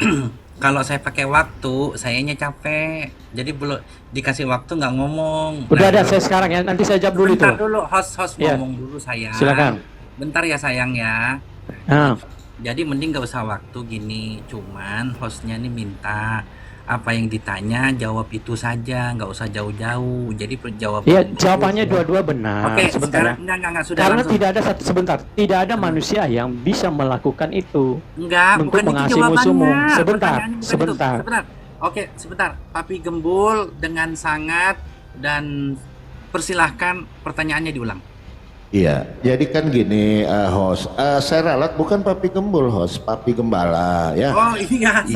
kalau saya pakai waktu, sayanya capek, jadi belum dikasih waktu nggak ngomong. Udah ada Nah, saya sekarang ya. Nanti saya jawab dulu itu. bentar dulu, host Ya. ngomong dulu saya. Silakan. Bentar ya sayang ya. Nah, Jadi mending gak usah waktu gini, cuman hostnya nih minta apa yang ditanya jawab itu saja, nggak usah jauh-jauh. Jadi jawaban. iya jawabannya dua-dua benar. Oke, Sebentar ya. sekarang enggak sudah Karena langsung. tidak ada satu sebentar, tidak ada manusia yang bisa melakukan itu. Enggak, untuk bukan itu mengasihi jawabannya. musuhmu. Sebentar, Pertanyaannya bukan itu. sebentar. Sebentar. Oke, sebentar. Papi Gembul dengan sangat dan persilahkan pertanyaannya diulang. Iya, jadi kan gini, host. Saya ralat bukan Papi Gembul, host, Papi Gembala, ya. Oh iya,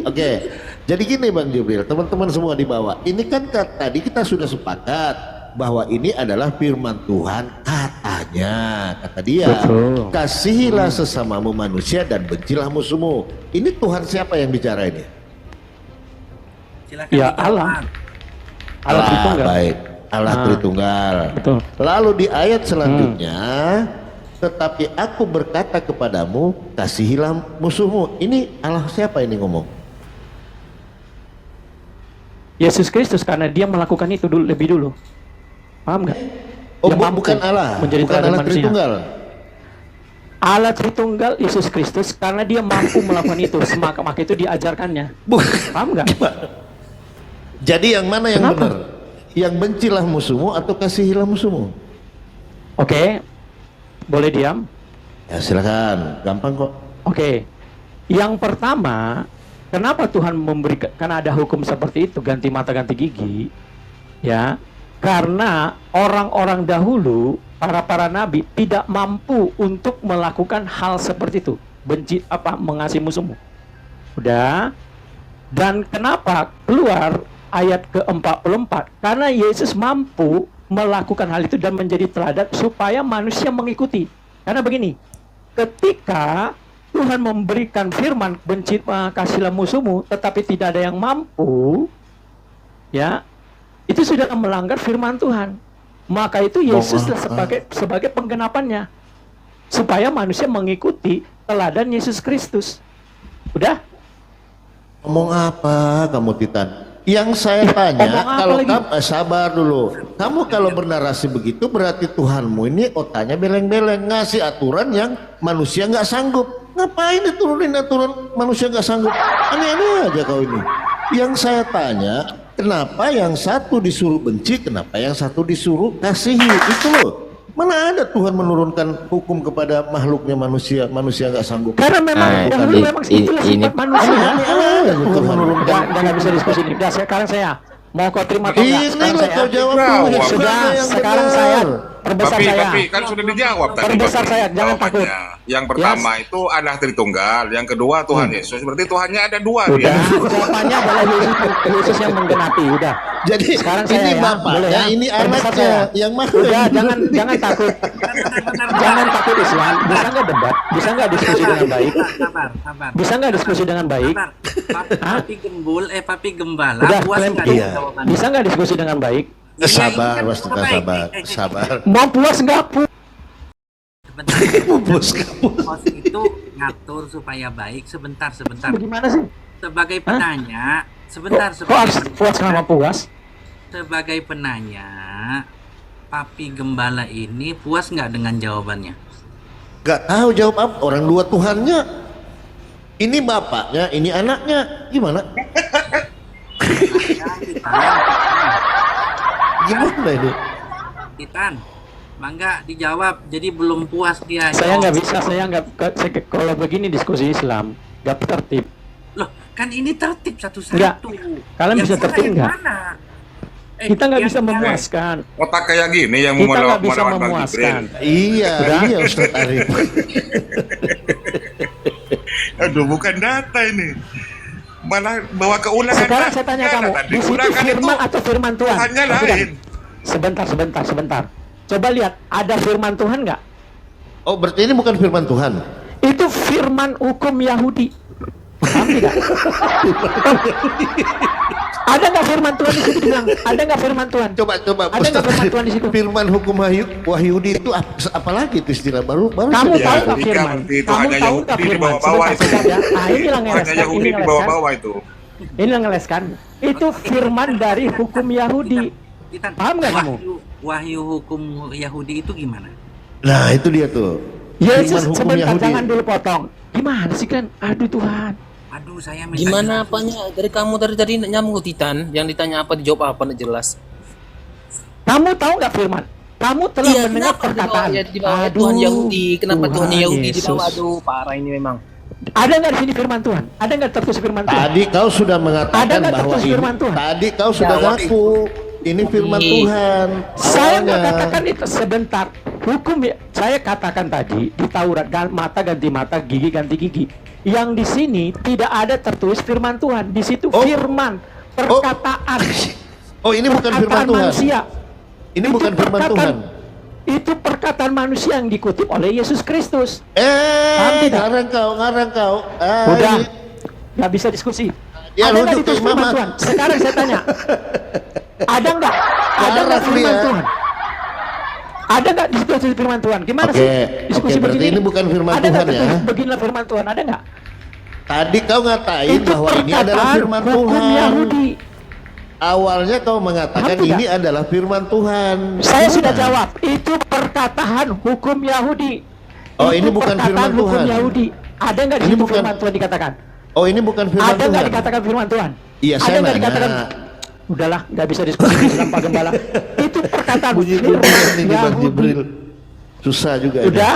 Oke, jadi gini Bang Jibril, teman-teman semua di bawah. Ini kan tadi kita sudah sepakat bahwa ini adalah firman Tuhan katanya, kata dia. Betul. Kasihilah sesamamu manusia dan bencilah musuhmu. Ini Tuhan siapa yang bicara ini? Silakan Ya dijawab. Allah. Allah Tritunggal. Baik. Allah Tritunggal. Betul. Lalu di ayat selanjutnya, tetapi aku berkata kepadamu, kasihilah musuhmu. Ini Allah siapa ini ngomong? Yesus Kristus karena dia melakukan itu dulu lebih dulu. Paham nggak? Oh, Dia mampu bukan Allah, menjadi bukan teladan Allah manusia. Tritunggal. Allah Tritunggal Yesus Kristus karena dia mampu melakukan itu, maka itu diajarkannya. Paham nggak? Jadi yang mana yang Kenapa? benar? Yang bencilah musuhmu atau kasihilah musuhmu? Oke, boleh diam? Ya silakan, gampang kok. Oke, yang pertama, kenapa Tuhan memberikan, karena ada hukum seperti itu, ganti mata ganti gigi, ya, karena orang-orang dahulu, para nabi tidak mampu untuk melakukan hal seperti itu, benci apa mengasihi musuhmu. Udah. Dan kenapa keluar ayat ke-44? Karena Yesus mampu melakukan hal itu dan menjadi teladan supaya manusia mengikuti. Karena begini, ketika Tuhan memberikan firman benci kasihlah musuhmu, tetapi tidak ada yang mampu, ya, itu sudah melanggar firman Tuhan. Maka itu Yesus sebagai penggenapannya, supaya manusia mengikuti teladan Yesus Kristus. Udah? Ngomong apa kamu Titan? Yang saya tanya, kalau kamu sabar dulu. Kamu kalau bernarasi begitu berarti Tuhanmu ini otaknya beleng-beleng, ngasih aturan yang manusia nggak sanggup. Ngapain diturunin aturan manusia nggak sanggup? Aneh-aneh aja kau ini. Yang saya tanya, kenapa yang satu disuruh benci, kenapa yang satu disuruh kasihi? Itu loh. Mana ada Tuhan menurunkan hukum kepada makhluknya manusia nggak sanggup? Karena memang dahulu memang itulah sifat manusia. Tuhan menurunkan. Nggak bisa diskusi ini. Udah, sekarang saya mau kau terima atau enggak? Ini Sekarang loh kau jawab dulu. sudah. Yang Sekarang benar. saya Perbesar saya. Tapi kan sudah dijawab tadi. Perbesar saya, jangan takut. Yang pertama itu Allah Tritunggal, yang kedua Tuhan Yesus. Berarti Tuhannya ada dua. Udah, jawabannya adalah Yesus yang menggenapi. Udah. Jadi sekarang ini saya bapaknya, ya, ini perbesar anaknya. saya. Yang mana? Udah, jangan takut. Jangan takut Islam. Bisa nggak debat? Bisa nggak diskusi dengan baik? Sabar. Bisa nggak diskusi dengan baik? Papi Gembala. Udah, Puas kalian nggak iya. jawabannya? Bisa nggak diskusi dengan baik? Sabar, Wastuta, sabar. Mau puas nggak puas? Bos Puas itu ngatur supaya baik. Sebentar. Gimana sih? Sebagai penanya, sebentar. Puas kenapa puas? Sebagai penanya, Papi Gembala ini puas nggak dengan jawabannya? Gak tahu jawab apa. Orang dua Tuhannya. Ini bapaknya, ini anaknya. Gimana? Gimana ini? Titan, mangga dijawab. Jadi belum puas dia. Saya nggak bisa. Kalau begini diskusi Islam nggak tertib. Loh, kan ini tertib satu-satu. Enggak. Kalian bisa tertib nggak? Kita nggak bisa memuaskan. Otak kayak gini yang Kita nggak bisa melawan Bang memuaskan. Jibril. Iya Ustaz Arif. Aduh, bukan data ini. Malah bawa keulangan. Sekarang saya tanya kamu, di situ firman atau firman Tuhan? Tuhannya lain. Sebentar. Coba lihat, ada firman Tuhan nggak? Oh, berarti ini bukan firman Tuhan. Itu firman hukum Yahudi. Paham tidak? Ada nggak firman Tuhan di situ bilang? Ada nggak firman Tuhan? Coba. Ada nggak firman Tuhan di situ? Firman hukum Wahyudi itu apa lagi itu istilah baru? Kamu tahu nggak firman? Kamu tahu nggak firman? Sebentar saja. Nah, ini lah ngeleskan. Ini lah ngeleskan. Itu firman dari hukum Yahudi. Paham nggak kamu? Wahyu hukum Yahudi itu gimana? Nah, itu dia tuh. Yesus, hukum sebentar, Yahudi. jangan dulu potong. Gimana sih kan? Aduh Tuhan. Aduh, saya minta Gimana apanya? Dari kamu tadi nyambung Titan, yang ditanya apa dijawab apa nggak jelas. Kamu tahu nggak firman? Kamu telah mendengar perkataan. Di bawah Tuhan Yahudi. Kenapa Tuhan Yahudi di bawah? Aduh, parah ini memang. Ada nggak di sini firman Tuhan? Ada nggak tertulis firman Tuhan? Tadi kau sudah Ada mengatakan nggak bahwa tertulis ini. firman Tuhan? Tadi kau sudah ngaku ini firman Tuhan. Saya nggak Awalnya. katakan itu sebentar. Hukum saya katakan tadi di Taurat mata ganti mata, gigi ganti gigi. Yang di sini tidak ada tertulis firman Tuhan. Di situ firman perkataan. Oh, ini bukan firman Perkataan Tuhan. manusia. Ini bukan firman Tuhan. Itu perkataan manusia yang dikutip oleh Yesus Kristus. Paham tidak? Ngarang kau. Udah, nggak bisa diskusi. Ya, Ada nggak rujuk ke ditulis firman Imam. Tuhan? Sekarang saya tanya. Ada nggak? Ada nggak firman Tuhan? Ada nggak di situ firman Tuhan? Gimana sih? Diskusi berarti begini. ini bukan firman Ada Tuhan nggak ya? tertulis beginilah firman Tuhan? Ada nggak? Tadi kau ngatain Itu bahwa ini adalah perkataan firman hukum Tuhan. Yahudi. Awalnya kau mengatakan Paham tidak? ini adalah firman Tuhan. Saya sudah Gimana? jawab. Itu perkataan hukum Yahudi. Oh, Itu ini bukan perkataan firman hukum Tuhan. Yahudi. Ada nggak di Ini situ bukan- firman Tuhan dikatakan? Oh, ini bukan firman Ada nggak Tuhan. dikatakan firman Tuhan? Iya, Ada saya nggak nanya. dikatakan? Udahlah, nggak bisa diskusi dengan Pak Gembala. Itu perkataan Bunyi firman ini Bang Yahudi. Jibril. Susah juga ini. Udah,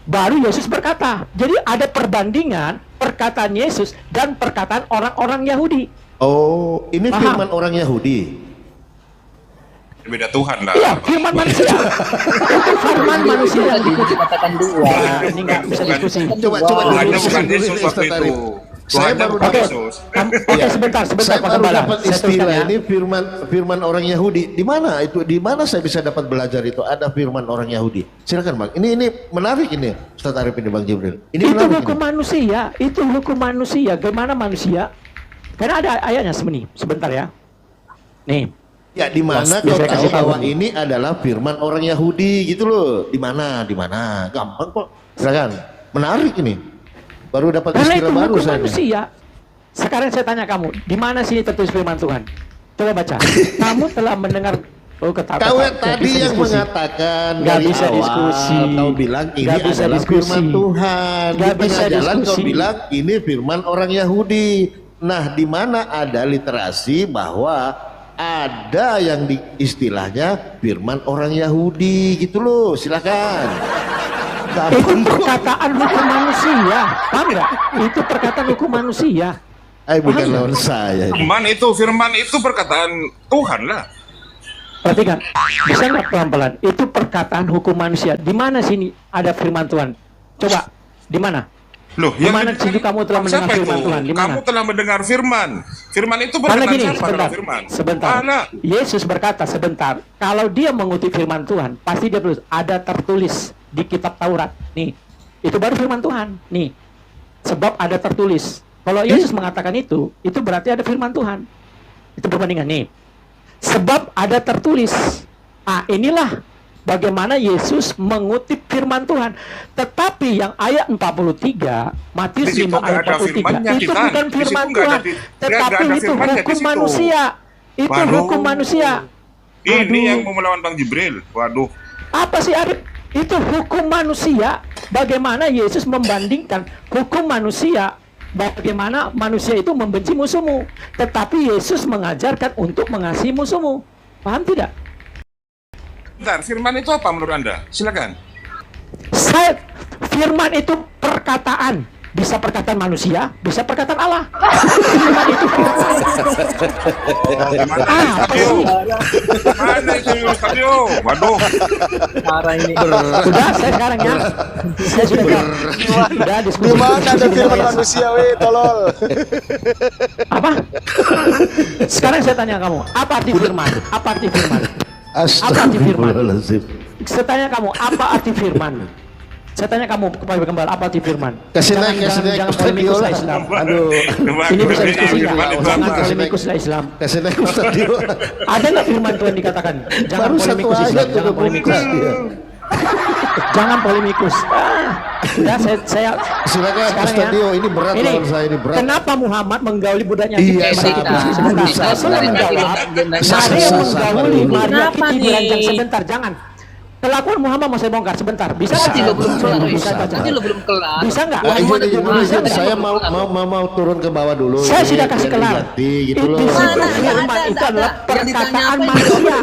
baru Yesus berkata. Jadi ada perbandingan perkataan Yesus dan perkataan orang-orang Yahudi. Oh, ini Paham? firman orang Yahudi. Beda Tuhan lah. Iya, firman manusia. Itu firman manusia yang dikutip. Katakan dua. Nah, ini nggak bisa diskusi. Coba Tuhannya dulu. bukan Yesus Ustaz waktu Arif. itu. Saya Tuhannya baru bukan dapat. Yesus. Oke, sebentar Saya Pak baru Gembala. dapat Saya teruskan istilah ya. ini firman orang Yahudi. Di mana itu? Di mana saya bisa dapat belajar itu? Ada firman orang Yahudi. Silakan Bang. Ini menarik ini Ustaz Arif ini Bang Jibril. Ini Itu menarik hukum ini. manusia. Itu hukum manusia. Gimana manusia? Karena ada ayatnya sebentar ya. Nih. Ya, di mana Mas, kau saya tahu kasih tahu bahwa nih. ini adalah firman orang Yahudi gitu loh? Di mana? Di mana? Gampang kok. Silakan. Menarik ini. Baru dapat Karena itu istilah baru hukum saya. manusia. Sekarang saya tanya kamu, di mana sini tertulis firman Tuhan? Coba baca. Kamu telah mendengar Kau tadi yang mengatakan Nggak dari bisa awal, diskusi. kau bilang ini Nggak bisa adalah diskusi. firman Tuhan. Nggak Di tengah bisa jalan kau diskusi. bilang ini firman orang Yahudi. Nah, di mana ada literasi bahwa ada yang di istilahnya firman orang Yahudi gitu loh. Silakan. Itu perkataan hukum manusia. Paham nggak? Itu perkataan hukum manusia. Bukan Paham nggak? lawan saya. Firman itu perkataan Tuhan lah. Perhatikan, bisa nggak pelan-pelan? Itu perkataan hukum manusia. Di mana sini ada firman Tuhan? Coba, di mana? Loh, Di mana situ kamu telah mendengar siapa firman itu? Tuhan? Di mana? Kamu telah mendengar firman. Firman itu Karena berkenan gini, siapa sebentar, dalam firman? sebentar. Mana? Yesus berkata sebentar, kalau dia mengutip firman Tuhan, pasti dia tulis, ada tertulis di kitab Taurat. Nih, itu baru firman Tuhan. Nih, sebab ada tertulis. Kalau Yesus mengatakan itu berarti ada firman Tuhan. Itu perbandingan nih. Sebab ada tertulis. Ah, inilah bagaimana Yesus mengutip firman Tuhan. Tetapi yang ayat 43, Matius Di situ 5 ayat nggak ada 43, firmannya, itu Kitan. bukan Di situ firman nggak ada Tuhan, tetapi nggak ada itu firmannya di hukum situ. manusia. Itu Waduh. hukum manusia. Ini Aduh. yang mau melawan Bang Jibril. Waduh. Apa sih Arif? Itu hukum manusia. Bagaimana Yesus membandingkan hukum manusia, bagaimana manusia itu membenci musuhmu, tetapi Yesus mengajarkan untuk mengasihi musuhmu. Paham tidak? Bentar, firman itu apa menurut Anda? Silakan. Firman itu perkataan. Bisa perkataan manusia, bisa perkataan Allah. Firman itu Mana itu Stadio? Waduh. Parah ini. Sudah, saya sekarang ya. Saya sudah diskusi. Di mana ada firman manusia, tolol. Apa? Sekarang saya tanya kamu, apa arti firman? Apa arti firman? Apa arti firman? Saya tanya kamu, apa arti firman? Saya tanya kamu kepada gembala, apa arti firman? Jangan polemikus lah Islam. Aduh. Ini bisa diskusi nggak? Jangan polemikus lah Islam. Kasih naik Ustaz Dio. Ada nggak firman Tuhan dikatakan? Jangan Baru satu polemikus Islam. ayat Jangan udah polemikus. Jangan polemikus. Sudah, saya silakan sekarang Ustaz Dio, ini berat lawan saya, ini berat. Kenapa Muhammad menggauli budaknya? Iya, Sebentar. Saya menjawab. Ada yang menggauli Maria Kiti beranjang sebentar, jangan. Kelakuan Muhammad mau saya bongkar sebentar. Bisa Tadi nggak? lo belum kelar. Bisa Tadi lo belum kelar. Bisa nggak? Saya mau turun ke bawah dulu. Saya Ini sudah kasih biar kelar. diganti, gitu loh. Firman itu adalah perkataan manusia.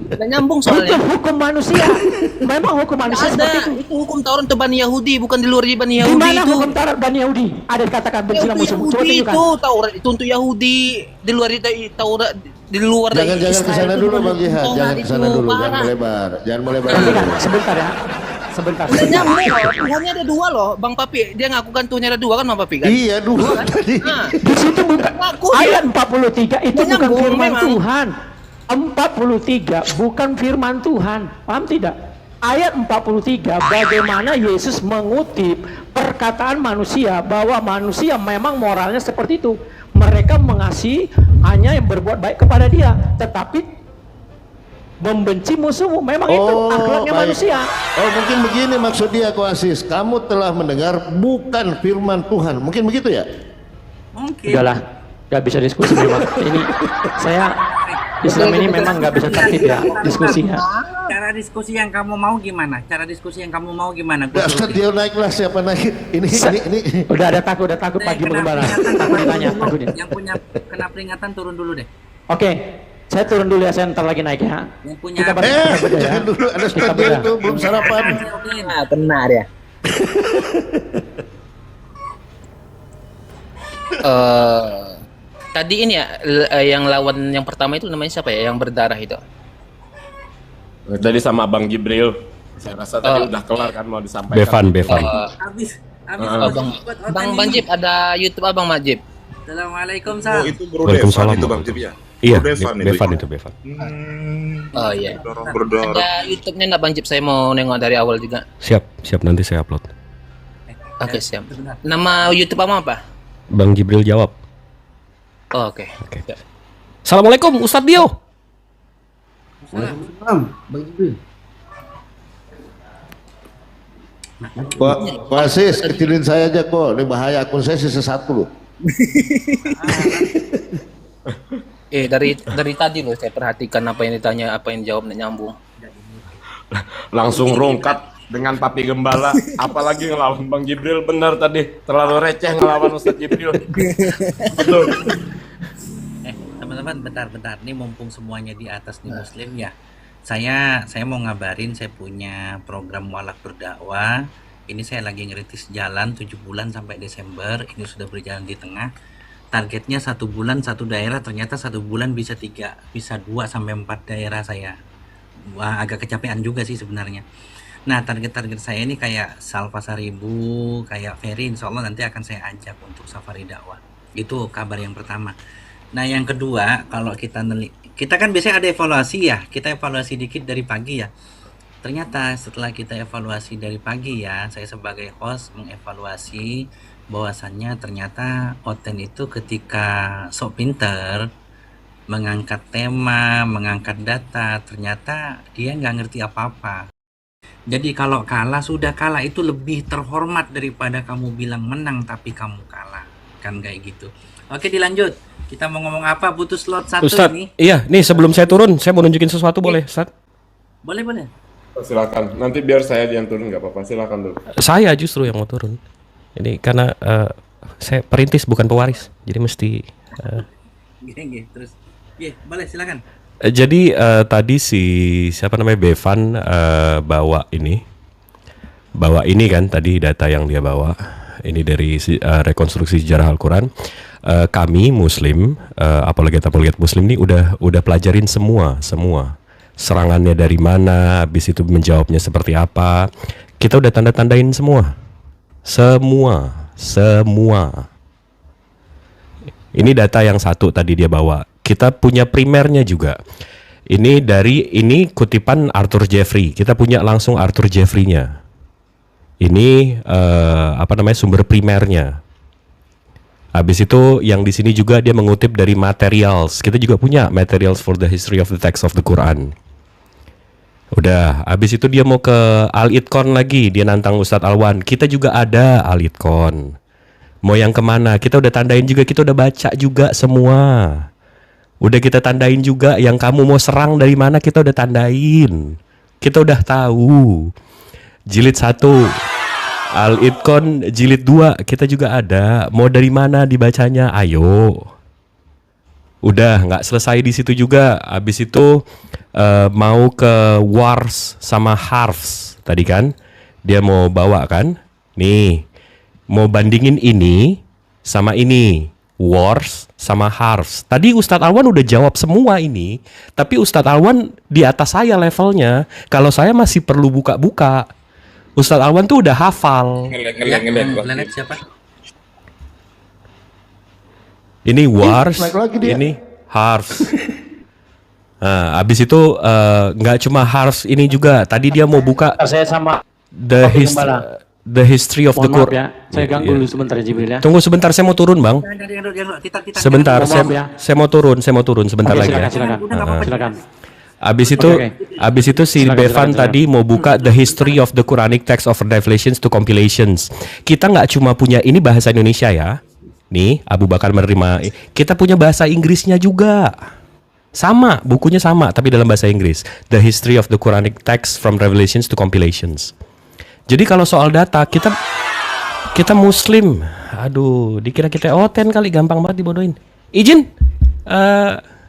Nggak nyambung Itu soalnya. hukum manusia. Memang hukum manusia seperti itu. Itu hukum Taurat untuk Bani Yahudi, bukan di luar Bani Di Yahudi mana itu. hukum Taurat Bani Yahudi? Ada dikatakan bencilah Itu musuhmu. Coba Yahudi tunjukkan. itu Taurat itu untuk Yahudi, di luar Taurat, di luar Jangan ke Israel sana itu dulu bukan Bang Jihad, Taurat jangan ke itu, sana dulu, jangan parah. melebar. Jangan melebar. Perhatikan, sebentar ya. Sebentar. Udah nyambung loh, Tuhannya ada dua loh, Bang Papi. Dia ngakukan Tuhannya ada dua kan, Bang Papi kan? Iya, dua kan? tadi. Nah, Di situ bukan ayat 43 itu Nggak bukan nyambung, firman memang. Tuhan. 43 bukan firman Tuhan. Paham tidak? Ayat 43 bagaimana Yesus mengutip perkataan manusia bahwa manusia memang moralnya seperti itu. Mereka mengasihi hanya yang berbuat baik kepada dia, tetapi membenci musuhmu. Memang itu akhlaknya baik. manusia. Oh, mungkin begini maksud dia, Ko Asis. Kamu telah mendengar bukan firman Tuhan. Mungkin begitu ya? Mungkin. Udahlah, nggak bisa diskusi memang. Ini saya Islam ini memang nggak bisa tertib ya diskusinya. Cara diskusi yang kamu mau gimana? Cara diskusi yang kamu mau gimana? Ya, Ustaz Dio naiklah, siapa naik? Ini. Udah ada takut pagi bergembala. Takut ditanya, takut dia. Yang punya kena peringatan turun dulu deh. Oke, saya turun dulu ya, saya ntar lagi naik ya. Yang punya Kita beda ya. Jangan dulu, ada Kita Ustaz Dio beda. itu belum sarapan. nah, benar ya. Tadi ini ya yang lawan yang pertama itu namanya siapa ya? Yang berdarah itu. Tadi sama Bang Jibril. Saya rasa tadi udah kelar kan mau disampaikan. Bevan. Habis Bang Jib, ada YouTube Abang Majib. Assalamualaikum Oh, Sal. itu Bro Waalaikumsalam. Devan itu Bang Jib ya? Iya, Bro Devan Bevan itu Bevan. Oh iya. Berdarah. Ada YouTube-nya enggak Bang Jib? Saya mau nengok dari awal juga. Siap nanti saya upload. Oke, siap. Nama YouTube Abang apa? Bang Jibril jawab. Oh, oke. Siap. Assalamualaikum Ustadz Dio. Ko Asis, kecilin saya aja kok. Ini bahaya, akun saya sisa 1 loh. Dari tadi loh saya perhatikan apa yang ditanya, apa yang dijawab nggak nyambung. Langsung rungkat dengan Papi Gembala. Apalagi ngelawan Bang Jibril, benar tadi. Terlalu receh ngelawan Ustadz Jibril. Betul. Teman-teman, bentar. Ini mumpung semuanya di atas di Muslim ya. Saya mau ngabarin saya punya program Walak Berdakwah. Ini saya lagi ngerintis jalan 7 bulan sampai Desember. Ini sudah berjalan di tengah. targetnya 1 bulan 1 daerah, ternyata 1 bulan bisa 3, bisa 2 sampai 4 daerah saya. Wah, agak kecapean juga sih sebenarnya. Nah, target-target saya ini kayak Salva Saribu, kayak Ferry, insya Allah nanti akan saya ajak untuk safari dakwah. Itu kabar yang pertama. Nah, yang kedua, kalau kita kan biasanya ada evaluasi ya, kita evaluasi dikit dari pagi ya. Ternyata setelah kita evaluasi dari pagi ya, saya sebagai host mengevaluasi bahwasannya ternyata Oten itu ketika sok pinter mengangkat tema, mengangkat data, ternyata dia nggak ngerti apa-apa. Jadi kalau kalah, sudah kalah itu lebih terhormat daripada kamu bilang menang tapi kamu kalah. Kan kayak gitu. Oke, dilanjut. Kita mau ngomong apa? Butuh slot 1 Ustadz, ini. iya, nih sebelum saya turun, saya mau nunjukin sesuatu boleh, Ustadz? Boleh, boleh. Silakan. Nanti biar saya yang turun nggak apa-apa. Silakan dulu. Saya justru yang mau turun. Ini karena saya perintis bukan pewaris, jadi mesti. Gini, terus. Boleh, silakan. Jadi tadi si siapa namanya Bevan bawa ini kan tadi data yang dia bawa. Ini dari rekonstruksi sejarah Al-Quran. Kami Muslim, apologet Muslim ini udah pelajarin semua. Serangannya dari mana, habis itu menjawabnya seperti apa. Kita udah tanda-tandain semua. Ini data yang satu tadi dia bawa. Kita punya primernya juga. Ini kutipan Arthur Jeffrey. Kita punya langsung Arthur Jeffrey-nya. Ini sumber primernya. Habis itu yang di sini juga dia mengutip dari materials. Kita juga punya materials for the history of the text of the Quran. Udah, habis itu dia mau ke Al-Itqan lagi, dia nantang Ustadz Alwan. Kita juga ada Al-Itqan. Mau yang kemana? Kita udah tandain juga, kita udah baca juga semua. Udah kita tandain juga, yang kamu mau serang dari mana kita udah tandain. Kita udah tahu. Jilid 1, Al-Itqan jilid 2, kita juga ada. Mau dari mana dibacanya? Ayo. Udah, nggak selesai di situ juga. Habis itu mau ke wars sama harfs tadi kan. Dia mau bawa kan. Nih, mau bandingin ini sama ini. Wars sama harfs. Tadi Ustadz Alwan udah jawab semua ini. Tapi Ustadz Alwan di atas saya levelnya. Kalau saya masih perlu buka-buka. Ustadz Alwan tuh udah hafal. Ngeliat siapa? Ini wars, ini harfs. Nah, abis itu nggak cuma harfs ini juga. Tadi dia mau buka Saya sama the history of the Mohon maaf Quran. ya, saya ganggu dulu sebentar ya Jibril ya. Tunggu sebentar, saya mau turun bang. Sebentar, saya mau turun sebentar lagi ya. Silakan. Abis itu si Bevan tadi mau buka the history of the Quranic text of revelations to compilations. Kita nggak cuma punya ini bahasa Indonesia ya. Nih, Abu Bakar menerima. Kita punya bahasa Inggrisnya juga. Sama, bukunya sama, tapi dalam bahasa Inggris. The history of the Quranic text from revelations to compilations. Jadi kalau soal data, kita Muslim. Aduh, dikira kita Oten kali, gampang banget dibodohin. Izin,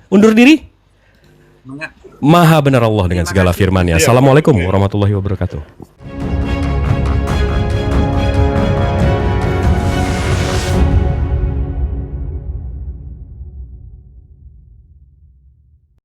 undur diri. Maha benar Allah dengan segala firman-Nya. Assalamualaikum warahmatullahi wabarakatuh.